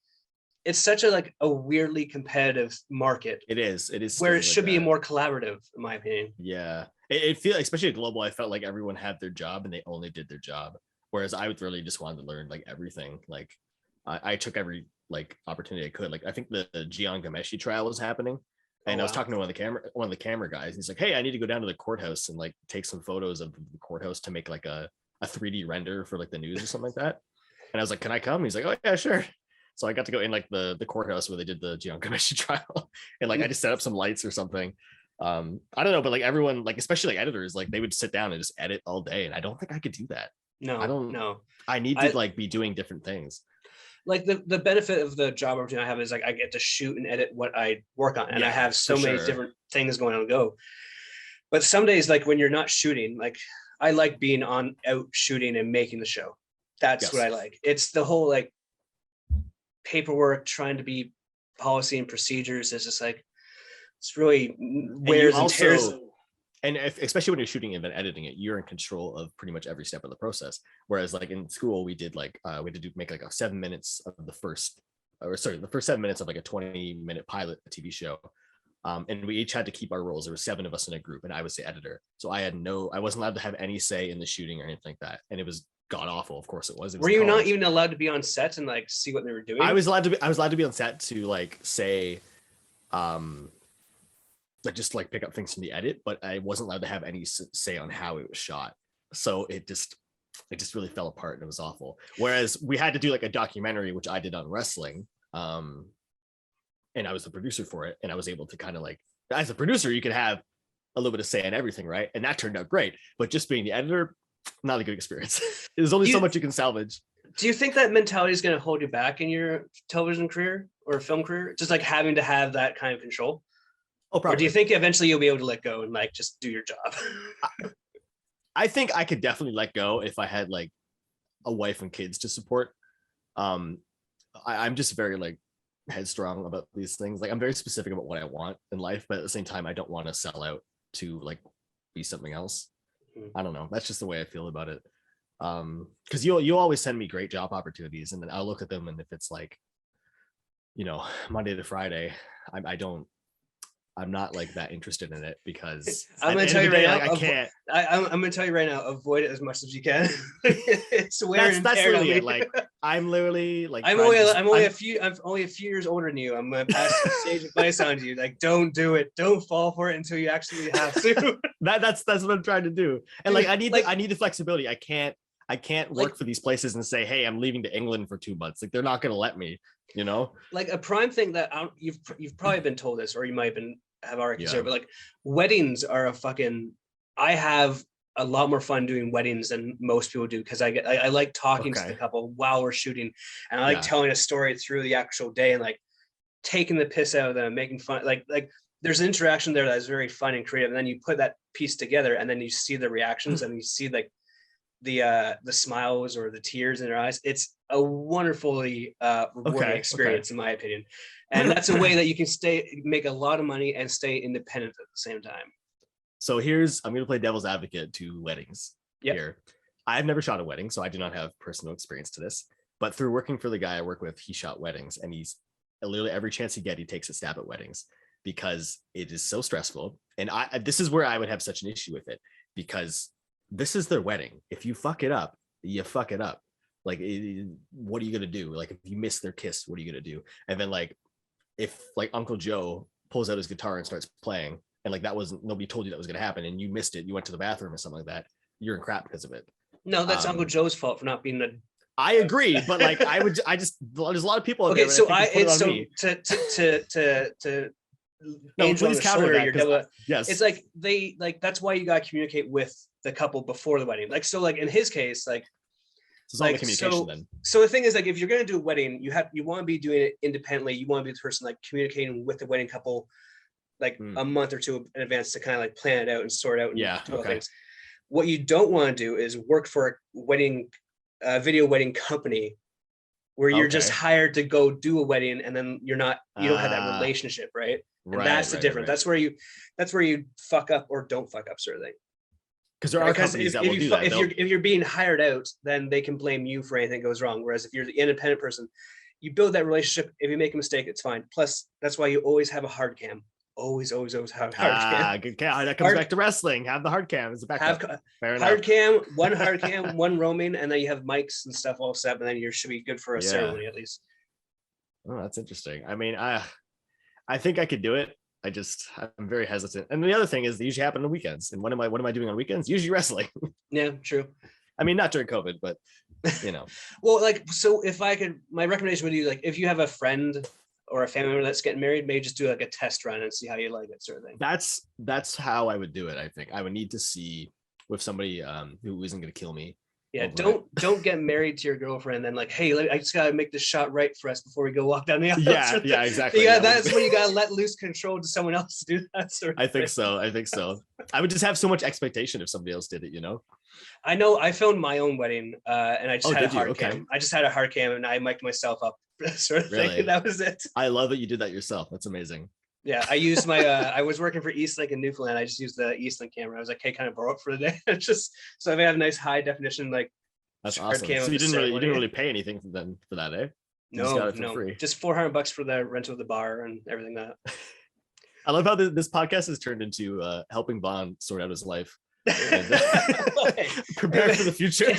S1: it's such a weirdly competitive market. It is where it should be more collaborative, in my opinion.
S2: Yeah, it feels, especially at Global, I felt like everyone had their job and they only did their job, whereas I would really just wanted to learn like everything. Like I took every like opportunity I could. Like I think the Jian Gameshi trial was happening, and I was talking to one of the camera guys. He's like, hey, I need to go down to the courthouse and like take some photos of the courthouse to make like a 3D render for like the news or something like that. And I was like, can I come? He's like, oh yeah, sure. So I got to go in like the courthouse where they did the Jian Gameshi trial, and like I just set up some lights or something. I don't know, but like everyone, like especially like editors, like they would sit down and just edit all day, and I don't think I could do that.
S1: No, I don't know.
S2: I need to like be doing different things.
S1: Like the benefit of the job opportunity I have is like I get to shoot and edit what I work on, and I have so many different things going on the go. But some days, like when you're not shooting, like I like being out shooting and making the show. That's what I like. It's the whole like paperwork, trying to be policy and procedures. It's just like it's really wears and tears.
S2: And especially when you're shooting and then editing it, you're in control of pretty much every step of the process. Whereas like in school, we did like we had to make like 7 minutes of the first 7 minutes of like a 20-minute pilot TV show. And we each had to keep our roles. There were 7 of us in a group, and I was the editor. So I wasn't allowed to have any say in the shooting or anything like that. And it was god awful. Of course it was.
S1: Were you not even allowed to be on set and like see what they were doing?
S2: I was allowed to be on set to like say, like just like pick up things from the edit, but I wasn't allowed to have any say on how it was shot. So it just really fell apart, and it was awful. Whereas we had to do like a documentary, which I did on wrestling. And I was the producer for it, and I was able to kind of like, as a producer, you can have a little bit of say in everything, right? And that turned out great. But just being the editor, not a good experience. There's only so much you can salvage.
S1: Do you think that mentality is going to hold you back in your television career or film career? Just like having to have that kind of control? Oh, probably. Or do you think eventually you'll be able to let go and like just do your job?
S2: I think I could definitely let go if I had like a wife and kids to support. I'm just very like headstrong about these things. Like I'm very specific about what I want in life, but at the same time, I don't want to sell out to like be something else. I don't know. That's just the way I feel about it. Because you'll always send me great job opportunities, and then I'll look at them, and if it's like, Monday to Friday, I don't I'm not like that interested in it because
S1: I'm gonna tell you right now,
S2: like, I can't.
S1: I'm gonna tell you right now, avoid it as much as you can. It's wear and
S2: That's
S1: tear on
S2: literally
S1: me.
S2: it. Like I'm literally like
S1: I'm only a few years older than you. I'm gonna pass some sage advice on to you. Like, don't do it. Don't fall for it until you actually have to.
S2: that's what I'm trying to do. And like I need the flexibility. I can't work
S1: like,
S2: for these places and say, hey, I'm leaving to England for 2 months. Like they're not gonna let me, you know?
S1: like a prime thing that you've probably been told this, or you might have already considered,
S2: Yeah.
S1: but like weddings are a fucking. I have a lot more fun doing weddings than most people do because I like talking to the couple while we're shooting, and I like telling a story through the actual day and like taking the piss out of them, making fun. Like there's an interaction there that is very fun and creative, and then you put that piece together, and then you see the reactions, and you see like the smiles or the tears in their eyes. It's a wonderfully rewarding experience, in my opinion, and that's a way that you can make a lot of money and stay independent at the same time.
S2: So I'm going to play devil's advocate to weddings here. I've never shot a wedding, so I do not have personal experience to this. But through working for the guy I work with, he shot weddings, and he's literally every chance he takes a stab at weddings because it is so stressful. And this is where I would have such an issue with it because this is their wedding. If you fuck it up, you fuck it up. Like, what are you going to do? Like, if you miss their kiss, what are you going to do? And then like, if like Uncle Joe pulls out his guitar and starts playing, and like nobody told you that was going to happen, and you missed it, you went to the bathroom or something like that, you're in crap because of it.
S1: No, that's Uncle Joe's fault for not being
S2: I agree, but like there's a lot of people.
S1: Okay, so please counter that. Yes, it's like that's why you got to communicate with the couple before the wedding. Like, so like in his case, like.
S2: So like, communication then.
S1: So the thing is, like, if you're going to do a wedding, you want to be doing it independently. You want to be the person like communicating with the wedding couple like a month or two in advance to kind of like plan it out and sort out and do things. What you don't want to do is work for a wedding, video wedding company where you're just hired to go do a wedding and then you don't have that relationship, right? And that's the difference. Right. That's where you fuck up or don't fuck up, sort of thing.
S2: Because there are companies that will do that.
S1: If you're being hired out, then they can blame you for anything that goes wrong. Whereas if you're the independent person, you build that relationship. If you make a mistake, it's fine. Plus, that's why you always have a hard cam. Always have a hard cam.
S2: Good cam. That comes back to wrestling. Have the hard cam as a backup.
S1: Hard cam, one roaming, and then you have mics and stuff all set, and then you should be good for a ceremony at least.
S2: Oh, that's interesting. I mean, I think I could do it. I'm very hesitant. And the other thing is they usually happen on weekends. And what am I doing on weekends? Usually wrestling.
S1: Yeah, true.
S2: I mean, not during COVID, but you know.
S1: Well, like, so if I could, my recommendation would be like, if you have a friend or a family member that's getting married, maybe just do like a test run and see how you like it, sort of thing. That's how I would do it. I think I would need to see with somebody who isn't going to kill me. Yeah, don't get married to your girlfriend and like, hey, I just gotta make this shot right for us before we go walk down the aisle.
S2: Yeah, exactly.
S1: Yeah, that's when you gotta let loose control to someone else to do that sort of
S2: I think so. I would just have so much expectation if somebody else did it, you know?
S1: I know I filmed my own wedding and I just had a hard cam.
S2: Okay.
S1: I just had a hard cam and I mic'd myself up sort of thing. That was it.
S2: I love that you did that yourself. That's amazing.
S1: Yeah, I used my I was working for Eastlink in Newfoundland. I just used the Eastlink camera. I was like, hey, kind of borrow it for the day. Just so I have a nice high definition like.
S2: That's awesome. So you didn't really pay anything for that, eh? You
S1: no, free. Just $400 for the rental of the bar and everything that.
S2: I love how this podcast has turned into helping Vaughn sort out his life and prepare for the future.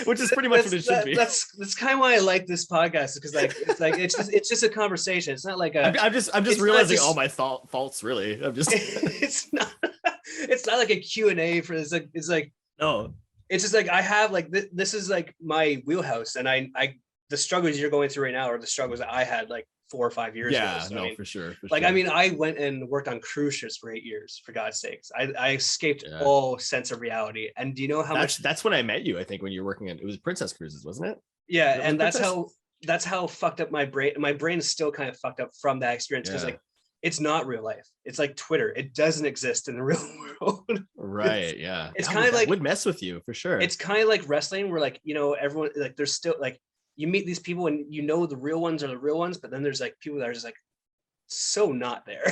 S2: Which is pretty much what it should be.
S1: That's kind of why I like this podcast because it's just a conversation. It's not like
S2: I'm just realizing all my faults. Really, I'm just.
S1: It's not like a Q&A for this. It's like
S2: no.
S1: It's just like I have like this is like my wheelhouse, and I the struggles you're going through right now are the struggles that I had like 4 or 5 years ago. So,
S2: no, for sure.
S1: I mean, I went and worked on cruise ships for 8 years. For God's sakes, I escaped all sense of reality. And do you know how much? That's
S2: when I met you. I think when you were working it was Princess Cruises, wasn't it?
S1: Yeah, and that's how fucked up my brain. My brain is still kind of fucked up from that experience because like. It's not real life. It's like Twitter. It doesn't exist in the real world.
S2: Right.
S1: It's kind of like
S2: would mess with you for sure.
S1: It's kind of like wrestling where like, you know, everyone like there's still like you meet these people and you know the real ones are the real ones, but then there's like people that are just like so not there.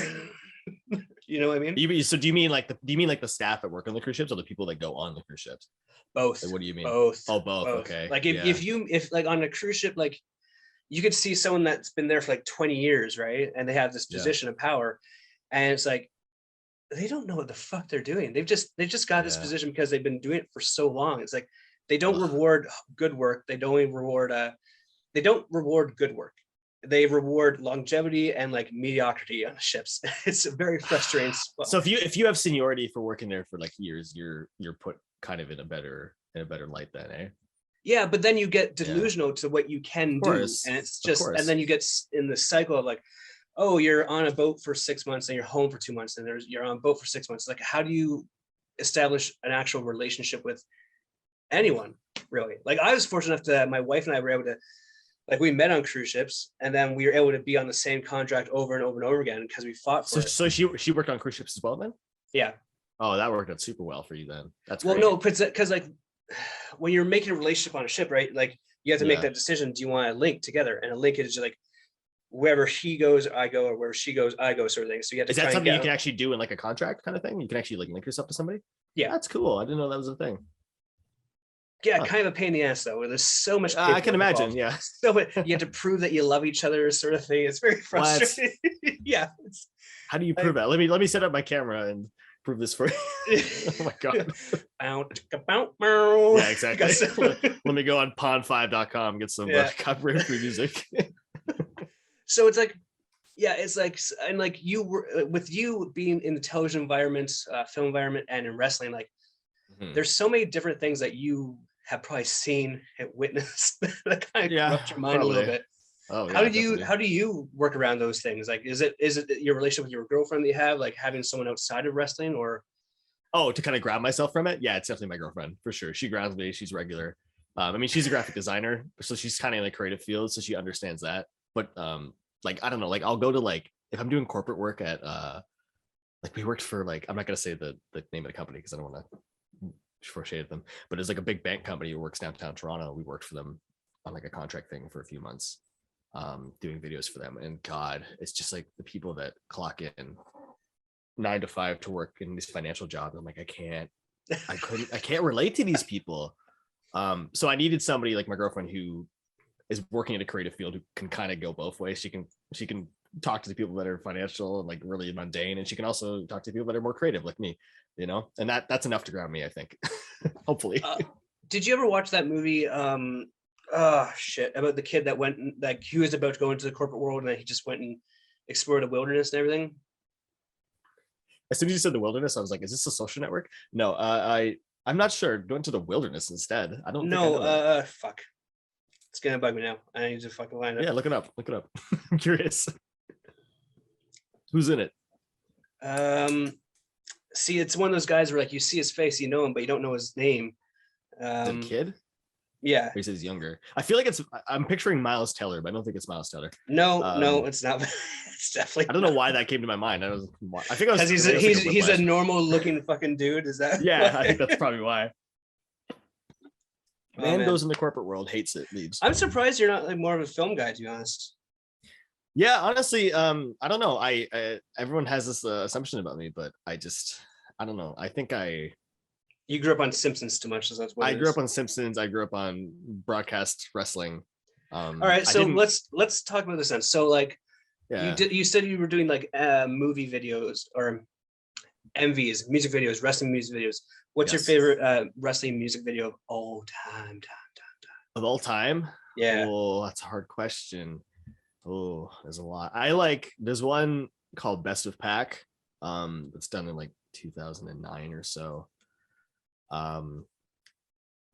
S1: You know what I mean?
S2: So do you mean like the staff that work on the cruise ships or the people that go on the cruise ships?
S1: Both.
S2: Like, what do you mean?
S1: Both.
S2: Oh, both. Okay.
S1: Like if like on a cruise ship, like you could see someone that's been there for like 20 years, right? And they have this
S2: Yeah.
S1: position of power, and it's like they don't know what the fuck they're doing. They've just got this
S2: Yeah.
S1: position because they've been doing it for so long. It's like they don't
S2: Ugh.
S1: reward good work. They don't reward good work. They reward longevity and like mediocrity on ships. It's a very frustrating spot.
S2: So if you have seniority for working there for like years, you're put kind of in a better light then, eh?
S1: Yeah, but then you get
S2: Yeah.
S1: delusional to what you can
S2: Of
S1: do,
S2: course.
S1: and it's
S2: Of
S1: just,
S2: course.
S1: and then you get in the cycle of like, oh, you're on a boat for 6 months and you're home for 2 months, and you're on a boat for 6 months. Like, how do you establish an actual relationship with anyone, really? Like, I was fortunate enough to, my wife and I were able to, like, we met on cruise ships, and then we were able to be on the same contract over and over and over again because we fought for it.
S2: So she worked on cruise ships as well then?
S1: Yeah.
S2: Oh, that worked out super well for you then. That's
S1: Well,
S2: great.
S1: no, because like when you're making a relationship on a ship, right? Like, you have to make
S2: Yeah.
S1: that decision. Do you want to link together? And a link is like wherever he goes, I go, or wherever she goes, I go, sort of thing. So you have to
S2: Is that
S1: try and
S2: something you
S1: get
S2: can actually do in like a contract kind of thing? You can actually like link yourself to somebody?
S1: Yeah.
S2: That's cool. I didn't know that was a thing.
S1: Yeah,
S2: Huh.
S1: kind of a pain in the ass though, where there's so much.
S2: I can
S1: paperwork
S2: imagine.
S1: involved.
S2: Yeah.
S1: So you have to prove that you love each other, sort of thing. It's very frustrating. Yeah.
S2: How do you prove that? Let me set up my camera and prove this for you. Oh my god. Yeah, exactly. Let me go on pond5.com, get some copyright free music.
S1: So it's like, yeah, it's like, and like you were with you being in the television environment, film environment, and in wrestling, like there's so many different things that you have probably seen and witnessed that kind of corrupt your mind a little bit.
S2: Oh, yeah,
S1: how do you work around those things? Like, is it your relationship with your girlfriend that you have, like having someone outside of wrestling, or?
S2: Oh, to kind of grab myself from it? Yeah, it's definitely my girlfriend for sure. She grounds me. She's regular. I mean, she's a graphic designer, so she's kind of in the creative field, so she understands that. But like, I don't know, like I'll go to like, if I'm doing corporate work at like we worked for like, I'm not gonna say the name of the company because I don't want to throw shade at them, but it's like a big bank company who works downtown Toronto. We worked for them on like a contract thing for a few months, doing videos for them. And God, it's just like the people that clock in 9 to 5 to work in these financial jobs. I'm like, I can't relate to these people. So I needed somebody like my girlfriend who is working in a creative field who can kind of go both ways. She can talk to the people that are financial and like really mundane, and she can also talk to people that are more creative like me, you know, and that's enough to ground me, I think. Hopefully.
S1: Did you ever watch that movie shit about the kid that went, like he was about to go into the corporate world and then he just went and explored the wilderness and everything?
S2: As soon as you said the wilderness, I was like, is this a Social Network? No, I'm not sure. Went to the wilderness instead. I don't know.
S1: Fuck. It's gonna bug me now. I need to fucking line up.
S2: Yeah, look it up. I'm curious. Who's in it?
S1: See, it's one of those guys where like you see his face, you know him, but you don't know his name.
S2: The kid?
S1: Yeah.
S2: He says younger. I feel like I'm picturing Miles Teller, but I don't think it's Miles Teller.
S1: No, it's not. It's definitely.
S2: I don't know why that came to my mind. I think I was
S1: because he's a normal looking fucking dude. Is that?
S2: Yeah, I think that's probably why. Man,
S1: man
S2: goes in the corporate world, hates it, leaves.
S1: I'm surprised you're not like more of a film guy, to be honest.
S2: Yeah, honestly, I don't know. Everyone has this assumption about me, but I don't know. I think
S1: you grew up on Simpsons too much, so that's what
S2: I grew up on Simpsons. I grew up on broadcast wrestling.
S1: All right, so let's talk about this then. So like,
S2: yeah.
S1: you said you were doing like movie videos or MVs, music videos, wrestling music videos. What's your favorite wrestling music video of all time?
S2: Of all time?
S1: Yeah.
S2: Oh, that's a hard question. Oh, there's a lot. There's one called Best of Pack. It's done in like 2009 or so.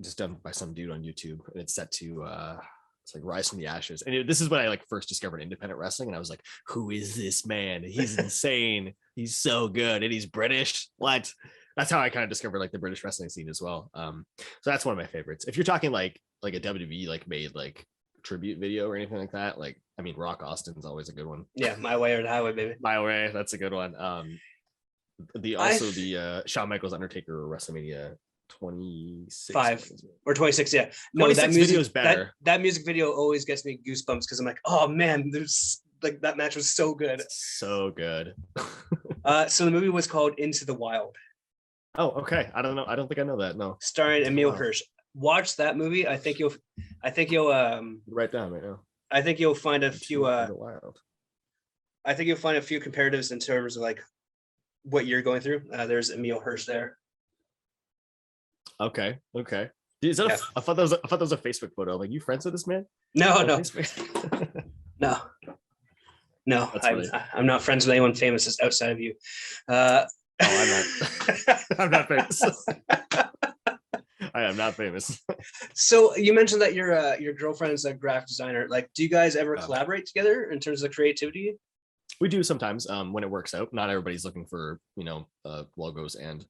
S2: Just done by some dude on YouTube, and it's set to it's like Rise from the Ashes. And this is when I like first discovered independent wrestling, and I was like, who is this man? He's insane. He's so good, and he's British. What? That's how I kind of discovered like the British wrestling scene as well. So that's one of my favorites. If you're talking like a WWE like made like tribute video or anything like that, like I mean Rock Austin's always a good one.
S1: Yeah, My Way or the Highway, baby.
S2: My Way, that's a good one. The Shawn Michaels Undertaker WrestleMania
S1: 25 or 26, yeah. No, that music is better. That music video always gets me goosebumps because I'm like, oh man, there's like that match was so good.
S2: So good.
S1: So the movie was called Into the Wild.
S2: Oh, okay. I don't know. I don't think I know that. No.
S1: Starring Emil Hirsch. Watch that movie. I think you'll
S2: write down right now.
S1: I think you'll find a few.
S2: Wild.
S1: I think you'll find a few comparatives in terms of like what you're going through. There's Emil Hirsch there.
S2: Okay. Is that I thought that was a Facebook photo. Like, you friends with this man?
S1: No. No. I'm not friends with anyone famous outside of you.
S2: I'm not. I'm not famous. I am not famous.
S1: So you mentioned that your girlfriend's a graphic designer. Like, do you guys ever collaborate together in terms of creativity?
S2: We do sometimes when it works out. Not everybody's looking for logos and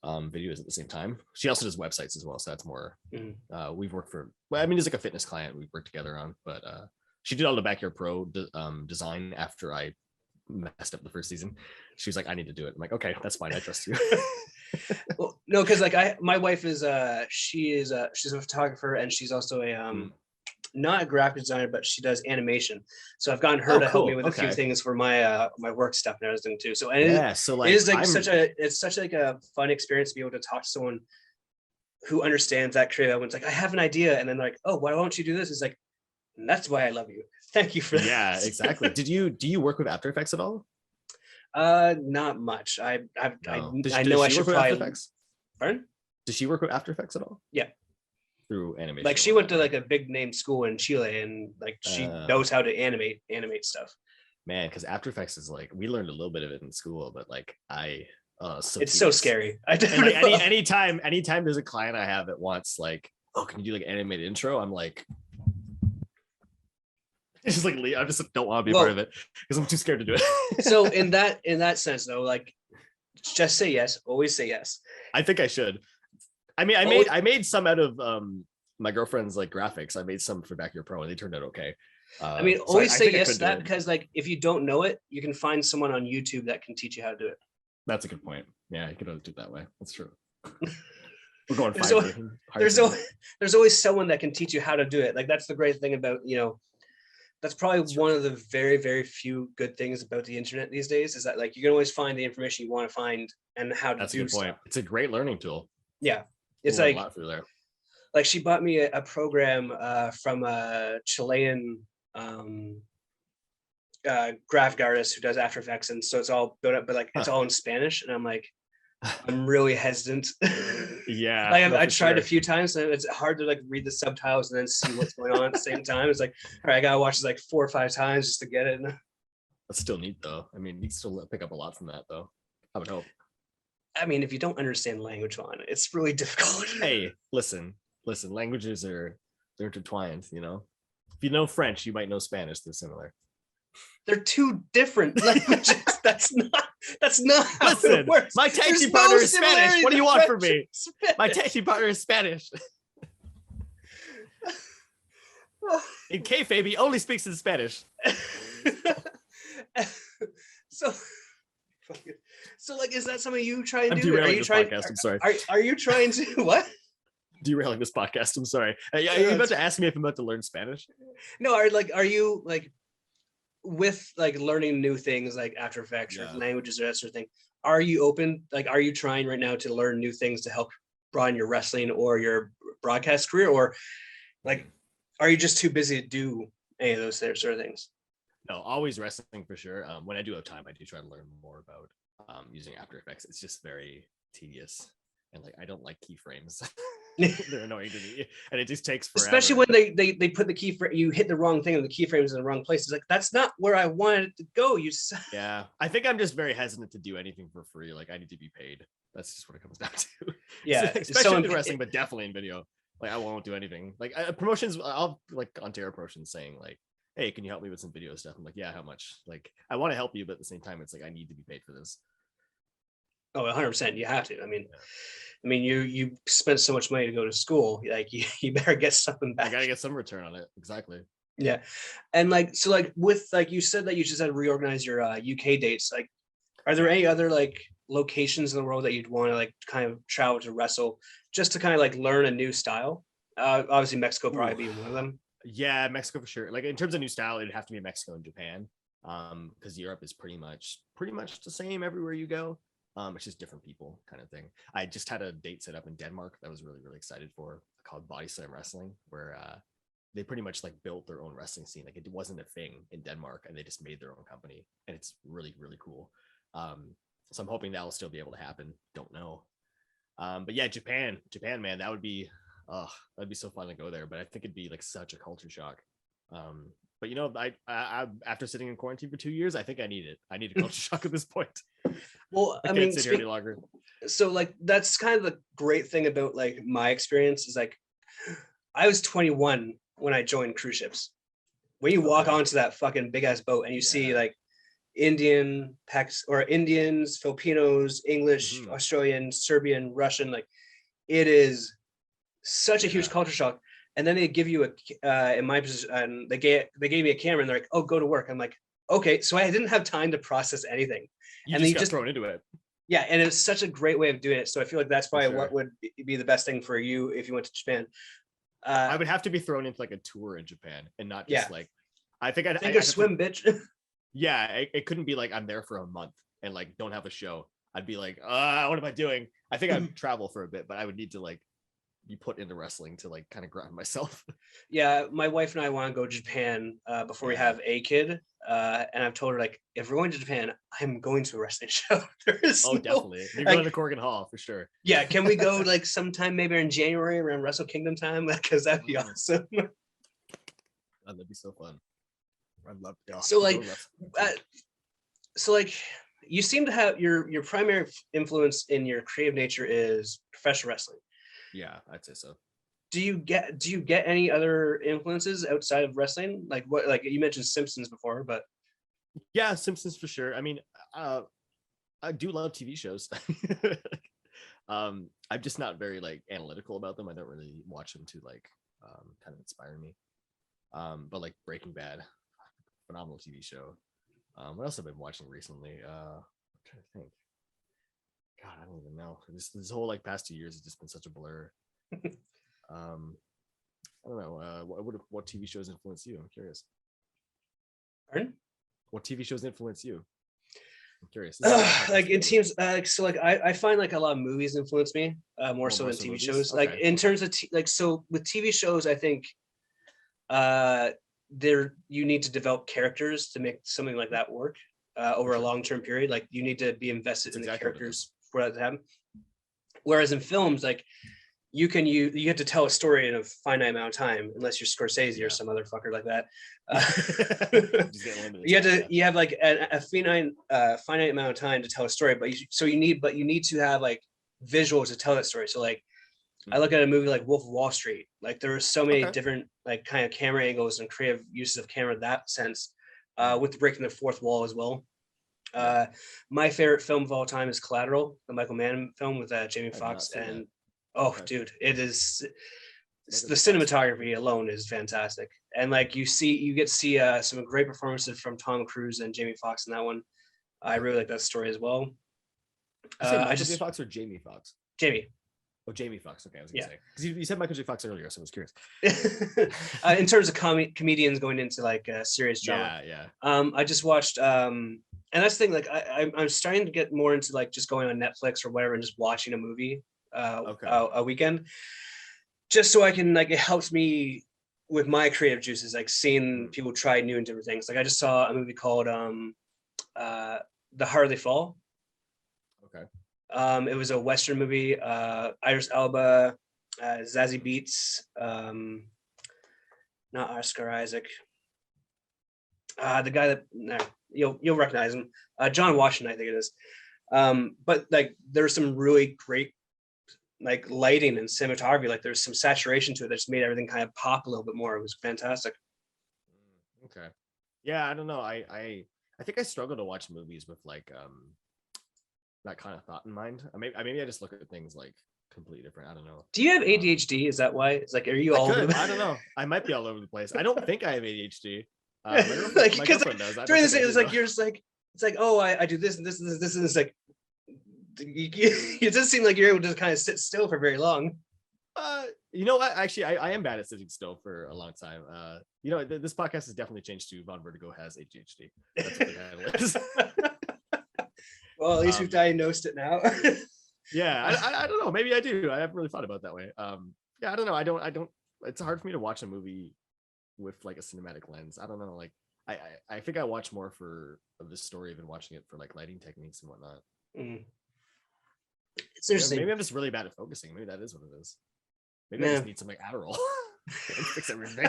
S2: videos at the same time. She also does websites as well, so that's more. We've worked for. Well, I mean, it's like a fitness client we've worked together on, but she did all the Backyard Pro design after I messed up the first season. She was like, I need to do it. I'm like, okay, that's fine. I trust you.
S1: Well, no, because like my wife is she's a photographer, and she's also a not a graphic designer, but she does animation. So I've gotten her to help me with a few things for my my work stuff and everything too. So and it's such like a fun experience to be able to talk to someone who understands that creative element. It's like, I have an idea, and then like, oh, why don't you do this? It's like, that's why I love you. Thank you for that.
S2: Yeah, exactly. Do you work with After Effects at all?
S1: Not much. I know I should probably. Pardon?
S2: Does she work with After Effects at all?
S1: Yeah.
S2: Through animation.
S1: Like, she went to like a big name school in Chile, and like she knows how to animate stuff.
S2: Man, because After Effects is like, we learned a little bit of it in school, but like
S1: it's so scary.
S2: Anytime there's a client I have that wants like, oh, can you do like animated intro? I'm like, it's just like, I just don't want to be a part of it because I'm too scared to do it.
S1: So in that sense though, like, just say yes. Always say yes. I
S2: think I should. I mean, I made some out of my girlfriend's like graphics. I made some for Backyard Pro, and they turned out okay.
S1: I mean, always say yes to that, because like, if you don't know it, you can find someone on YouTube that can teach you how to do it.
S2: That's a good point. Yeah, you could always do it that way. That's true. We're going
S1: there's always someone that can teach you how to do it. Like, that's the great thing about, that's probably one of the very, very few good things about the internet these days, is that like, you can always find the information you want to find and how to do.
S2: That's a good point. It's a great learning tool.
S1: Yeah, it's like a lot through there. Like, she bought me a program from a Chilean graphic artist who does After Effects, and so it's all built up, but like it's all in Spanish, and I'm like, I'm really hesitant.
S2: Yeah,
S1: like I tried a few times, and it's hard to like read the subtitles and then see what's going on at the same time. It's like, all right, I gotta watch this like 4 or 5 times just to get it.
S2: That's still neat though. I mean, you can still pick up a lot from that though, I would hope.
S1: I mean, if you don't understand language it's really difficult.
S2: Hey, listen, languages they're intertwined, If you know French, you might know Spanish. They're similar.
S1: They're two different languages. That's not how it works.
S2: My tag team partner is Spanish. What do you want from me? My tag team partner is Spanish. In kayfabe, he only speaks in Spanish.
S1: So like, is that something you try and do?
S2: Derailing this podcast. I'm sorry.
S1: Are you trying to what?
S2: Derailing this podcast. I'm sorry. Are you about to ask me if I'm about to learn Spanish?
S1: No, are you like, with like learning new things like After Effects or languages or that sort of thing? Are you open? Like, are you trying right now to learn new things to help broaden your wrestling or your broadcast career, or like, are you just too busy to do any of those sort of things?
S2: No, always wrestling for sure. When I do have time, I do try to learn more about using After Effects. It's just very tedious, and like, I don't like keyframes. They're annoying to me, and it just takes forever.
S1: Especially when they put the keyframe, you hit the wrong thing and the keyframe's in the wrong place. It's like, that's not where I wanted it to go.
S2: Yeah, I think I'm just very hesitant to do anything for free. Like, I need to be paid. That's just what it comes down to.
S1: Yeah,
S2: especially in wrestling, but definitely in video. Like, I won't do anything. Like, promotions, I'll like Ontario promotions saying like, hey, can you help me with some video stuff? I'm like, yeah, how much? Like, I want to help you, but at the same time, it's like, I need to be paid for this.
S1: Oh, 100%. You have to. I mean, you spent so much money to go to school. Like, you better get something back.
S2: I gotta get some return on it. Exactly.
S1: Yeah, and like, so like, with like, you said that you just had to reorganize your UK dates. Like, are there any other like locations in the world that you'd want to like kind of travel to wrestle, just to kind of like learn a new style? Obviously, Mexico probably being one of them.
S2: Yeah, Mexico for sure. Like, in terms of new style, it'd have to be Mexico and Japan, because Europe is pretty much the same everywhere you go. It's just different people kind of thing. I just had a date set up in Denmark that I was really, really excited for, called Body Slam Wrestling, where they pretty much like built their own wrestling scene. Like it wasn't a thing in Denmark, and they just made their own company, and it's really, really cool. So I'm hoping that will still be able to happen. Don't know. But yeah, Japan, man, that'd be so fun to go there. But I think it'd be like such a culture shock. But you know, I after sitting in quarantine for 2 years, I think I need it. I need a culture shock at this point.
S1: Well,
S2: I can't sit here any longer.
S1: So like that's kind of the great thing about like my experience is like I was 21 when I joined cruise ships. When you walk onto that fucking big ass boat and you see like Indians, Filipinos, English, Australian, Serbian, Russian, like it is such a huge culture shock. And then they give you in my position, they gave me a camera and they're like, oh, go to work. I'm like, okay. So I didn't have time to process anything.
S2: And then you just got thrown into it.
S1: Yeah. And it's such a great way of doing it. So I feel like that's probably what would be the best thing for you if you went to Japan.
S2: I would have to be thrown into like a tour in Japan and not just like, I think I'd
S1: swim, bitch.
S2: Yeah. It couldn't be like I'm there for a month and like don't have a show. I'd be like, what am I doing? I think I'd travel for a bit, but I would need to like be put into wrestling to like kind of ground myself.
S1: Yeah, my wife and I want to go to Japan before we have a kid, and I've told her like if we're going to Japan, I'm going to a wrestling show.
S2: Definitely, you're going to Corgan Hall for sure.
S1: Yeah, can we go like sometime maybe in January around Wrestle Kingdom time? Because that'd be awesome.
S2: That'd be so fun. I'd love to.
S1: So like you seem to have your primary influence in your creative nature is professional wrestling.
S2: Yeah, I'd say so.
S1: Do you get any other influences outside of wrestling? Like what, like you mentioned Simpsons before, but
S2: yeah, Simpsons for sure. I mean, I do love TV shows. I'm just not very like analytical about them. I don't really watch them to like kind of inspire me. But like Breaking Bad, phenomenal TV show. What else have I been watching recently? I'm trying to think. God, I don't even know. This whole like past 2 years has just been such a blur. I don't know. What TV shows influence you? I'm curious.
S1: Pardon?
S2: What TV shows influence you? I'm curious.
S1: Like it seems so like I find like a lot of movies influence me more so than TV shows. Okay. Like in terms of like so with TV shows, I think there you need to develop characters to make something like that work over a long-term period. Like you need to be invested in the characters for that to happen. Whereas in films, like you have to tell a story in a finite amount of time, unless you're Scorsese or some other fucker like that. You have like a finite amount of time to tell a story, but you need to have like visuals to tell that story. So like I look at a movie like Wolf of Wall Street, like there are so many different like kind of camera angles and creative uses of camera in that sense, with breaking the fourth wall as well. My favorite film of all time is Collateral, the Michael Mann film with Jamie Foxx, and dude, it is the cinematography alone is fantastic, and like you get to see some great performances from Tom Cruise and Jamie Foxx in that one. I really like that story as well.
S2: Michael J. Fox or Jamie Foxx?
S1: Jamie.
S2: Oh, Jamie Foxx. Okay, I was gonna say because you said Michael J. Fox earlier, so I was curious.
S1: In terms of comedians going into like serious drama, I just watched and that's the thing, like I'm starting to get more into like just going on Netflix or whatever and just watching a movie a weekend, just so I can like it helps me with my creative juices, like seeing people try new and different things. Like I just saw a movie called The Harder They Fall.
S2: Okay.
S1: It was a Western movie. Idris Elba, Zazie Beetz, not Oscar Isaac. The guy that you'll recognize him, John Washington, I think it is. But like there's some really great like lighting and cinematography. Like there's some saturation to it that just made everything kind of pop a little bit more. It was fantastic.
S2: Okay. Yeah, I don't know. I think I struggle to watch movies with like that kind of thought in mind. Maybe I just look at things like completely different. I don't know.
S1: Do you have ADHD? Is that why? It's like, are you all over
S2: I don't know. I might be all over the place. I don't think I have ADHD.
S1: My girlfriend does. During this, it's like you're just like it's like, oh, I do this and this and this and it's like it doesn't seem like you're able to kind of sit still for very long.
S2: You know what? Actually, I am bad at sitting still for a long time. You know, this podcast has definitely changed to Vaughn Vertigo has ADHD. That's what the title is.
S1: Well, at least we've diagnosed it now.
S2: Yeah, I don't know. Maybe I do. I haven't really thought about it that way. Yeah, I don't know. I don't. It's hard for me to watch a movie with like a cinematic lens. I don't know. Like I think I watch more of the story than watching it for like lighting techniques and whatnot.
S1: Mm. It's interesting.
S2: Maybe I'm just really bad at focusing. Maybe that is what it is. Maybe I just need some like Adderall. Fix everything.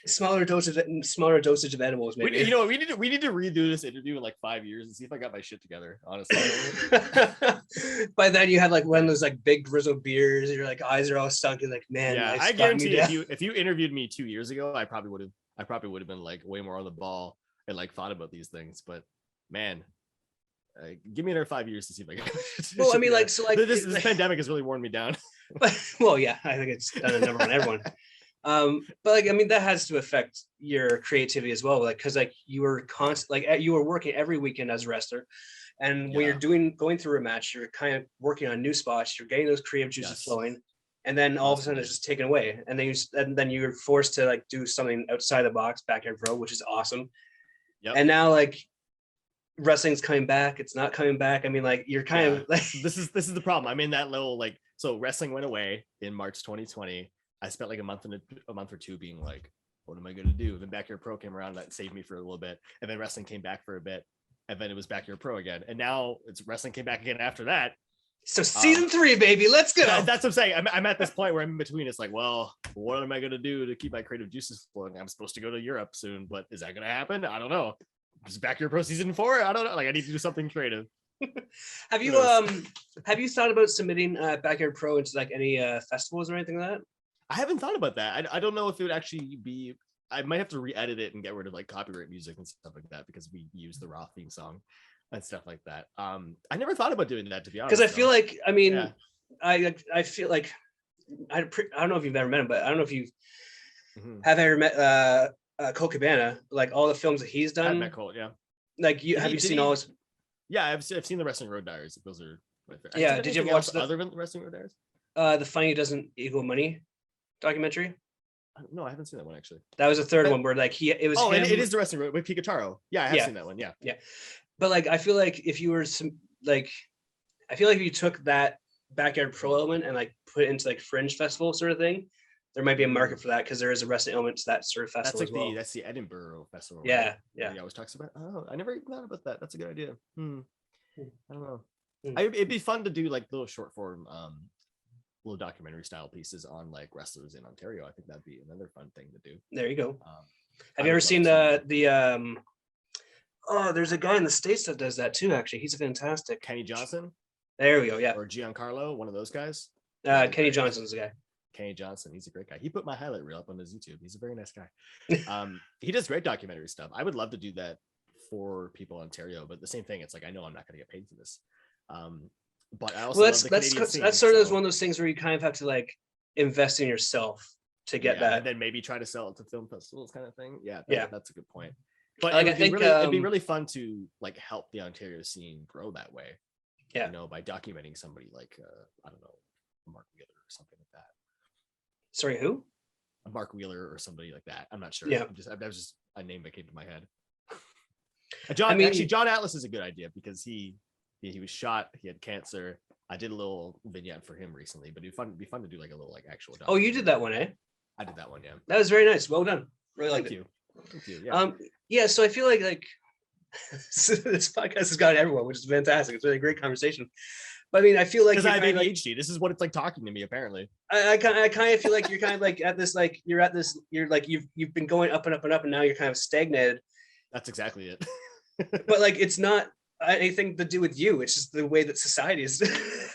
S1: Smaller dosage of edibles, maybe.
S2: You know what? We need to redo this interview in like 5 years and see if I got my shit together. Honestly.
S1: By then you have like one of those like big grizzled beers, and your like eyes are all sunken. Like, man,
S2: yeah, I guarantee if you interviewed me 2 years ago, I probably would have been like way more on the ball and like thought about these things. But man, give me another 5 years to see if I can.
S1: Well, I mean, like, so like
S2: this pandemic has really worn me down.
S1: Well, yeah, I think it's done a number on everyone. But like, I mean, that has to affect your creativity as well. Like, because like you were you were working every weekend as a wrestler, and when you're going through a match, you're kind of working on new spots. You're getting those creative juices flowing, and then all of a sudden it's just taken away, and then you're forced to like do something outside the box, backyard pro, which is awesome. Yep. And now like wrestling's coming back. It's not coming back. I mean, like you're kind of like
S2: this is the problem. I'm in that little like, so wrestling went away in March 2020. I spent like a month or two being like, what am I going to do? Then Backyard Pro came around, that saved me for a little bit. And then wrestling came back for a bit. And then it was Backyard Pro again. And now it's wrestling came back again after that.
S1: So season 3, baby, let's go.
S2: That's what I'm saying. I'm at this point where I'm in between. It's like, well, what am I going to do to keep my creative juices flowing? I'm supposed to go to Europe soon, but is that going to happen? I don't know. Is Backyard Pro season 4? I don't know. Like, I need to do something creative.
S1: Have you thought about submitting Backyard Pro into like any festivals or anything like that?
S2: I haven't thought about that. I don't know if it would actually be. I might have to re-edit it and get rid of like copyright music and stuff like that because we use the raw theme song and stuff like that. I never thought about doing that, to be honest.
S1: Because I feel like, I mean, I feel like I don't know if you've ever met him, but I don't know if you have ever met Cole Cabana. Like all the films that he's done.
S2: I've met Cole, yeah.
S1: Like have you seen all his?
S2: Yeah, I've seen the Wrestling Road Diaries. Those are my favorite.
S1: Yeah, did you ever watch
S2: other than the Wrestling Road Diaries?
S1: The Funny Doesn't Equal Money documentary?
S2: No, I haven't seen that one actually.
S1: That was the third one where like it was.
S2: Oh, and it is the Wrestling Road with Picataro. Yeah, I have seen that one. Yeah.
S1: But like, I feel like if you were if you took that Backyard Pro element and like put it into like fringe festival sort of thing, there might be a market for that because there is a wrestling element to that sort of festival.
S2: That's like
S1: as well.
S2: that's the Edinburgh festival.
S1: Yeah,
S2: right?
S1: yeah.
S2: He always talks about. Oh, I never even thought about that. That's a good idea. I don't know. It'd be fun to do like little short form, little documentary style pieces on like wrestlers in Ontario. I think that'd be another fun thing to do.
S1: There you go. Have you ever seen the oh, there's a guy in the States that does that too, actually. He's fantastic.
S2: Kenny Johnson?
S1: There we go, yeah.
S2: Or Giancarlo, one of those guys.
S1: Kenny Johnson's the guy.
S2: Kenny Johnson, he's a great guy. He put my highlight reel up on his YouTube. He's a very nice guy. He does great documentary stuff. I would love to do that for people in Ontario, but the same thing, it's like I know I'm not going to get paid for this. But I also love the Canadian scene,
S1: that's sort of one of those things where you kind of have to like invest in yourself to get that,
S2: and then maybe try to sell it to film festivals, kind of thing. Yeah, that's a good point. But
S1: like,
S2: it'd be really fun to like help the Ontario scene grow that way.
S1: Yeah,
S2: you know, by documenting somebody like I don't know, Mark Wheeler or something like that.
S1: Sorry, who?
S2: Mark Wheeler or somebody like that. I'm not sure.
S1: Yeah,
S2: that was just a name that came to my head. John Atlas is a good idea because he was shot. He had cancer. I did a little vignette for him recently, but it'd be fun to do like a little like actual.
S1: Oh, you did that one, eh?
S2: I did that one, yeah.
S1: That was very nice. Well done. Really liked it.
S2: Thank you. Yeah.
S1: Yeah. So I feel like this podcast has gotten everyone, which is fantastic. It's really a great conversation. But I mean, I feel like
S2: because I have ADHD. This is what it's like talking to me. Apparently,
S1: I kind of feel like you're kind of like at this, like you're like you've been going up and up and up, and now you're kind of stagnated.
S2: That's exactly it.
S1: But like, it's not anything to do with you. It's just the way that society is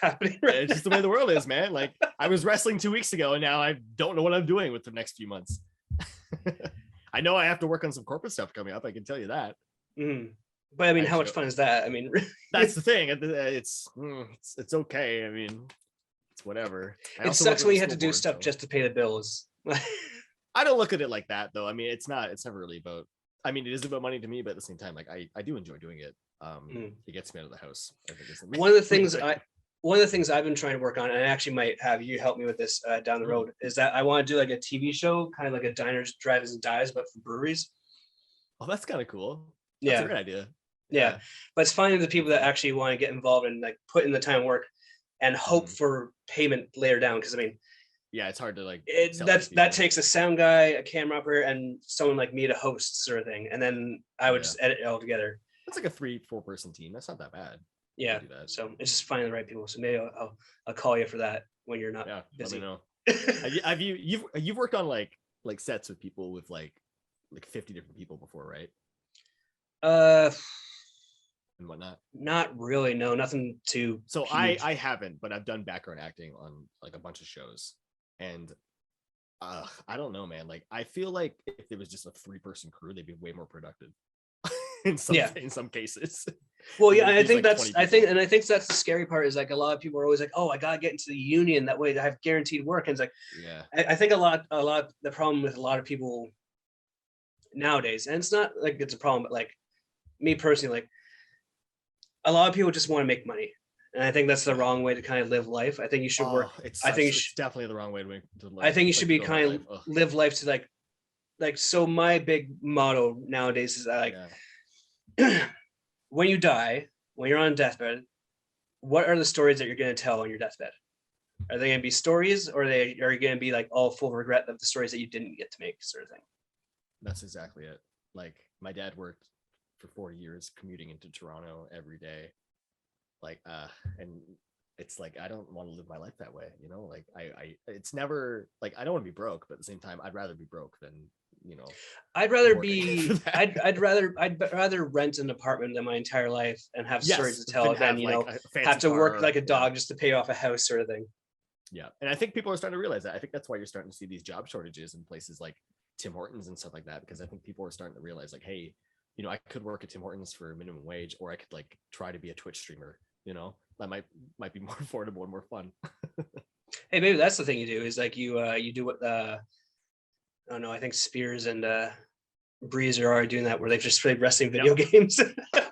S1: happening. Right
S2: it's just the way the world is, man. Like I was wrestling 2 weeks ago, and now I don't know what I'm doing with the next few months. I know I have to work on some corporate stuff coming up. I can tell you that.
S1: But I mean, how much fun is that? I mean,
S2: that's the thing. It's okay. I mean, it's whatever.
S1: It sucks when you have to do stuff just to pay the bills.
S2: I don't look at it like that, though. I mean, it's never really about. I mean, it is about money to me, but at the same time, like I do enjoy doing it. It gets me out of the house. I think
S1: one of the things I've been trying to work on, and I actually might have you help me with this down the road, is that I want to do like a TV show, kind of like a diners, drive-ins, and dives, but for breweries.
S2: Oh, that's kind of cool. That's a great idea.
S1: Yeah, but it's finding the people that actually want to get involved and like put in the time work and hope for payment later down. Because I mean,
S2: yeah, it's hard to like
S1: that takes a sound guy, a camera operator, and someone like me to host sort of thing, and then I would just edit it all together.
S2: It's like a 3-4 person team. That's not that bad.
S1: Yeah, so it's just finding the right people. So maybe I'll call you for that when you're not busy.
S2: Let me know. Have you've worked on like sets with people with like 50 different people before, right? And whatnot.
S1: Not really, no, nothing too.
S2: So huge. I haven't, but I've done background acting on like a bunch of shows, and I don't know, man. Like I feel like if there was just a 3-person crew, they'd be way more productive. in some cases.
S1: Well, yeah, I think like I think that's the scary part, is like a lot of people are always like, oh, I gotta get into the union, that way I have guaranteed work. And it's like, I think a lot the problem with a lot of people nowadays, and it's not like it's a problem, but like me personally, like a lot of people just want to make money, and I think that's the wrong way to kind of live life. I think you should work.
S2: It's definitely the wrong way to live.
S1: I think you should be kind of live life to like. So my big motto nowadays is that like, when you die, when you're on deathbed, what are the stories that you're going to tell on your deathbed? Are they going to be stories, or are you going to be like all full of regret of the stories that you didn't get to make, sort of thing?
S2: That's exactly it. Like my dad worked for 4 years commuting into Toronto every day, like and it's like I don't want to live my life that way, you know. Like I it's never like I don't want to be broke, but at the same time I'd rather be broke than, you know,
S1: I'd rather rent an apartment than my entire life and have stories to tell than, you know, have to work like a dog just to pay off a house, sort of thing.
S2: Yeah, and I think people are starting to realize that. I think that's why you're starting to see these job shortages in places like Tim Hortons and stuff like that, because I think people are starting to realize like, hey, you know, I could work at Tim Hortons for minimum wage, or I could like try to be a Twitch streamer, you know, that might be more affordable and more fun.
S1: Hey, maybe that's the thing you do, is like you do what I don't know, I think Spears and Breezer are doing that, where they've just played wrestling video games.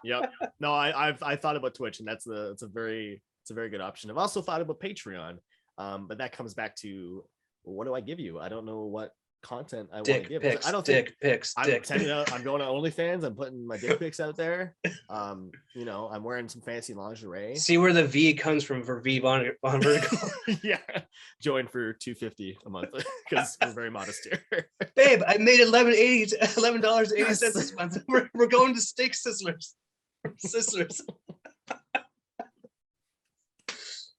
S2: Yep. No, I've thought about Twitch, and it's a very good option. I've also thought about Patreon, but that comes back to, well, what do I give you? I don't know what content I want to give.
S1: Pics,
S2: I don't
S1: think
S2: I'm going to OnlyFans. I'm putting my dick pics out there. You know, I'm wearing some fancy lingerie.
S1: See where the V comes from for Vaughn Vertigo.
S2: Yeah, join for $250 a month because we're very modest here.
S1: Babe, I made $11.80 this month. We're going to Steak Sizzlers.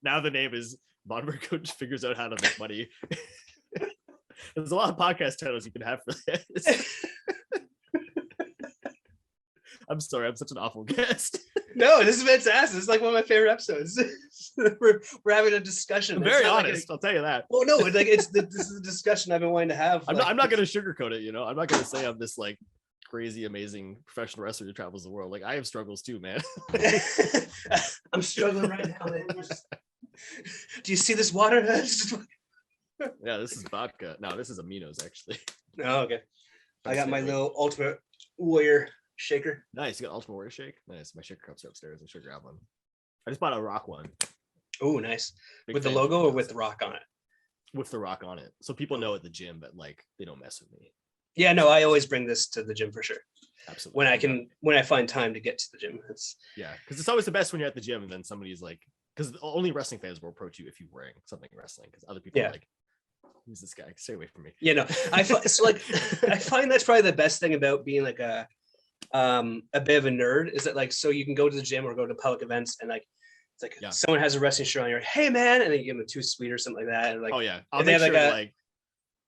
S2: Now the name is Vaughn Vertigo figures out how to make money. There's a lot of podcast titles you can have for this. I'm sorry, I'm such an awful guest.
S1: No, this is fantastic. It's like one of my favorite episodes. we're having a discussion.
S2: I'm very honest, I'll tell you that.
S1: Well, no, like this is a discussion I've been wanting to have.
S2: I'm not going to sugarcoat it, you know. I'm not going to say I'm this like crazy, amazing professional wrestler who travels the world. Like I have struggles too, man.
S1: I'm struggling right now, man. Do you see this water?
S2: Yeah, this is vodka. No, this is aminos, actually.
S1: Oh, okay. I got my little Ultimate Warrior shaker.
S2: Nice. You got Ultimate Warrior shake? Nice. My shaker cups are upstairs. I should grab one. I just bought a rock one.
S1: Oh, nice. With the logo or with the rock on it?
S2: With the rock on it. So people know at the gym, but like they don't mess with me.
S1: Yeah, no, I always bring this to the gym for sure.
S2: Absolutely.
S1: When I find time to get to the gym.
S2: Because it's always the best when you're at the gym and then somebody's like, because only wrestling fans will approach you if you're wearing something wrestling, because other people are like, who's this guy? Stay away from me.
S1: You know, I find that's probably the best thing about being like a bit of a nerd, is that like, so you can go to the gym or go to public events and like, it's like someone has a wrestling shirt on, you're like, hey man, and then you give them a 2 sweet or something like that, and like,
S2: oh yeah,
S1: they have like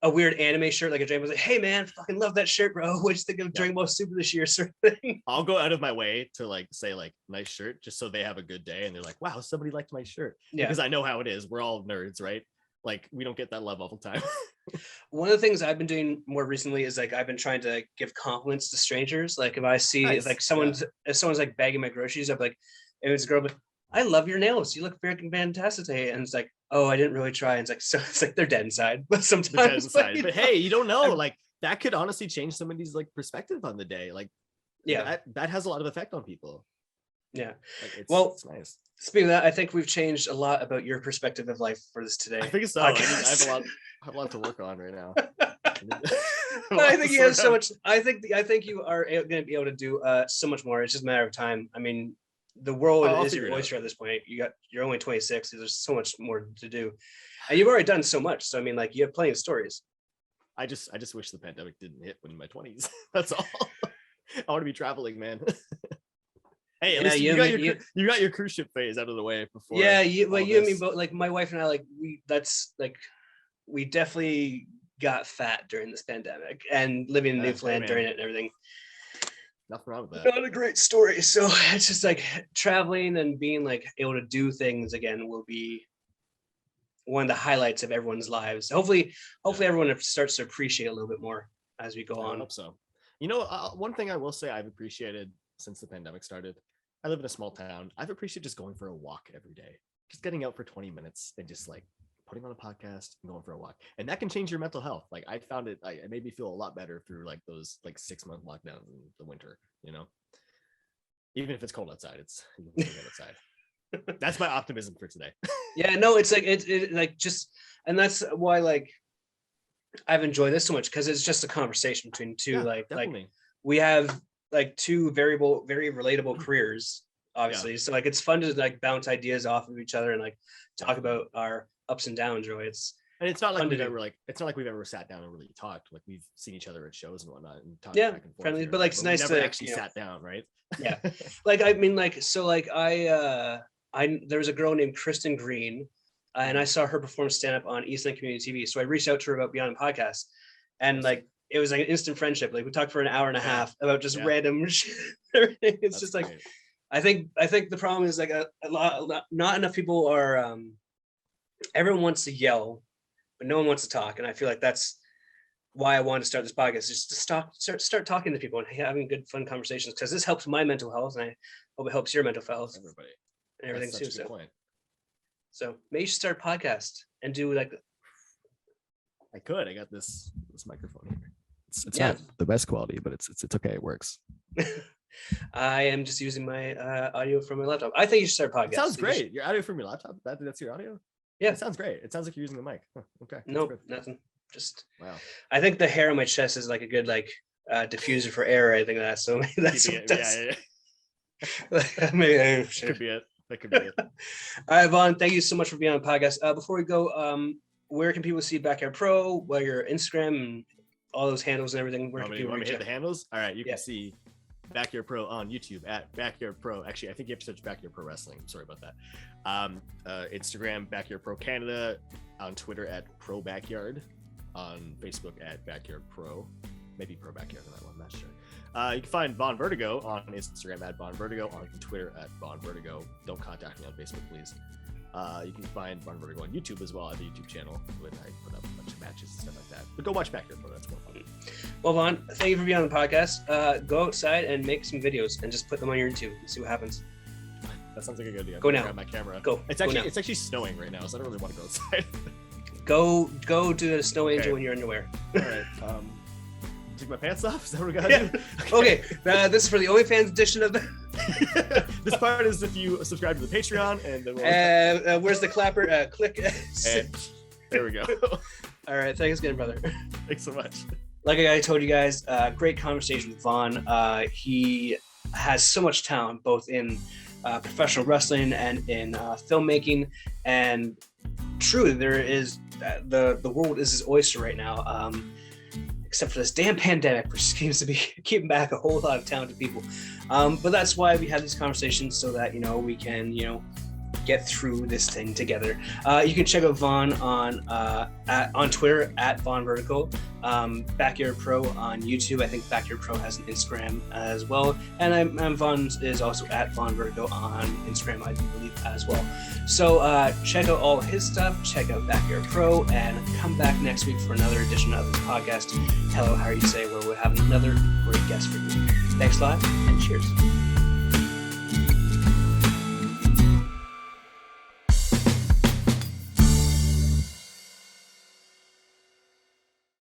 S1: a weird anime shirt, like a Dragon Ball, like, hey man, fucking love that shirt, bro. What'd you think of Dragon Ball Super this year, sort of thing?
S2: I'll go out of my way to like say like nice shirt, just so they have a good day and they're like, wow, somebody liked my shirt. Because I know how it is. We're all nerds, right? Like we don't get that love all the time.
S1: One of the things I've been doing more recently is like I've been trying to give compliments to strangers. Like if I see if someone's like bagging my groceries, I'm like, if it's a girl, like, I love your nails. You look freaking fantastic today. And it's like, oh, I didn't really try. And it's like, so it's like they're dead inside. But sometimes,
S2: but hey, you don't know. Like that could honestly change somebody's like perspective on the day. Like, that has a lot of effect on people.
S1: Yeah.
S2: Like, it's nice.
S1: Speaking of that, I think we've changed a lot about your perspective of life for this today.
S2: I think so. I have a lot to work on right now.
S1: I think you have so much. I think you are going to be able to do so much more. It's just a matter of time. I mean, the world
S2: I'll
S1: is
S2: figure
S1: your
S2: it
S1: oyster at this point. You're only 26. There's so much more to do, and you've already done so much. So I mean, like, you have plenty of stories.
S2: I just wish the pandemic didn't hit when in my 20s. That's all. I want to be traveling, man. Hey, at least you got your cruise ship phase out of the way before.
S1: Yeah, you and me both. Like, my wife and I, like, we definitely got fat during this pandemic and living in Newfoundland during it and everything.
S2: Nothing wrong with that.
S1: Not a great story. So it's just like traveling and being like able to do things again will be one of the highlights of everyone's lives. Hopefully everyone starts to appreciate a little bit more as we go on.
S2: I hope so. You know, one thing I will say I've appreciated since the pandemic started, I live in a small town. I've appreciated just going for a walk every day, just getting out for 20 minutes and just like putting on a podcast and going for a walk. And that can change your mental health. Like, I found it made me feel a lot better through like those like 6-month lockdowns in the winter, you know, even if it's cold outside, you can get outside. That's my optimism for today.
S1: Yeah, no, it's like, it like just, and that's why like I've enjoyed this so much, because it's just a conversation between two, like we have like two very relatable careers, obviously. Yeah. So like, it's fun to like bounce ideas off of each other and like talk about our ups and downs, really. It's
S2: not like we've ever sat down and really talked. Like, we've seen each other at shows and whatnot and talked back and forth
S1: friendly, but like, it's nice to
S2: actually sat down, right?
S1: Yeah. Like, I mean, like, so like I there was a girl named Kristen Green, and I saw her perform stand-up on Eastland Community TV. So I reached out to her about being on a podcast, and like, it was like an instant friendship. Like, we talked for an hour and a half about just random shit. It's That's just like great. I think the problem is like a lot, not enough people are everyone wants to yell, but no one wants to talk. And I feel like that's why I wanted to start this podcast, just to start talking to people and having good, fun conversations, because this helps my mental health, and I hope it helps your mental health. Everybody. And everything too. So maybe you should start a podcast and do like.
S2: I got this microphone here. It's not the best quality, but it's okay. It works.
S1: I am just using my audio from my laptop. I think you should start a podcast.
S2: It sounds great. Your audio from your laptop? That's your audio?
S1: Yeah.
S2: It sounds great. It sounds like you're using the mic. Huh, okay.
S1: No, nothing. Just
S2: wow.
S1: I think the hair on my chest is like a good like diffuser for air. I think that. So maybe that's what maybe
S2: could be it. That could be it.
S1: All right, Vaughn, thank you so much for being on the podcast. Before we go, where can people see Backyard Pro? Where your Instagram and all those handles and everything? Where can people
S2: want me to hit the handles? All right, you can see Backyard Pro on YouTube at Backyard Pro. Actually, I think you have to search Backyard Pro Wrestling. Sorry about that. Instagram, Backyard Pro Canada. On Twitter at Pro Backyard. On Facebook at Backyard Pro. Maybe Pro Backyard on that one, I'm not sure. You can find Vaughn Vertigo on Instagram at Vaughn Vertigo, on Twitter at Vaughn Vertigo. Don't contact me on Facebook, please. You can find Vaughn Vertigo on YouTube as well, at the YouTube channel, when I put up a bunch of matches and stuff like that. But go watch Backyard Pro, that's more fun.
S1: Well, Vaughn, thank you for being on the podcast. Go outside and make some videos and just put them on your YouTube and see what happens.
S2: That sounds like a good idea.
S1: Go now.
S2: Grab my camera.
S1: Go.
S2: It's actually snowing right now, so I don't really want to go outside.
S1: Go do the snow angel in your underwear.
S2: All right. Take my pants off? Is that what we gotta do?
S1: Okay. This is for the OnlyFans edition of the.
S2: This part is if you subscribe to the Patreon, and
S1: then where's the clapper? Click.
S2: There we go.
S1: All right. Thanks again, brother.
S2: Thanks so much.
S1: Like I told you guys, great conversation with Vaughn. He has so much talent, both in professional wrestling and in filmmaking, and truly, there is the world is his oyster right now. Except for this damn pandemic, which seems to be keeping back a whole lot of talented people. But that's why we have these conversations, so that, we can, get through this thing together. You can check out Vaughn on Twitter at Vaughn Vertigo, Backyard Pro on YouTube. I think Backyard Pro has an Instagram as well. And Vaughn is also at Vaughn Vertigo on Instagram, I believe, as well. So check out all his stuff, check out Backyard Pro, and come back next week for another edition of this podcast, Hello, How Are You Today, where we'll have another great guest for you. Thanks a lot, and cheers.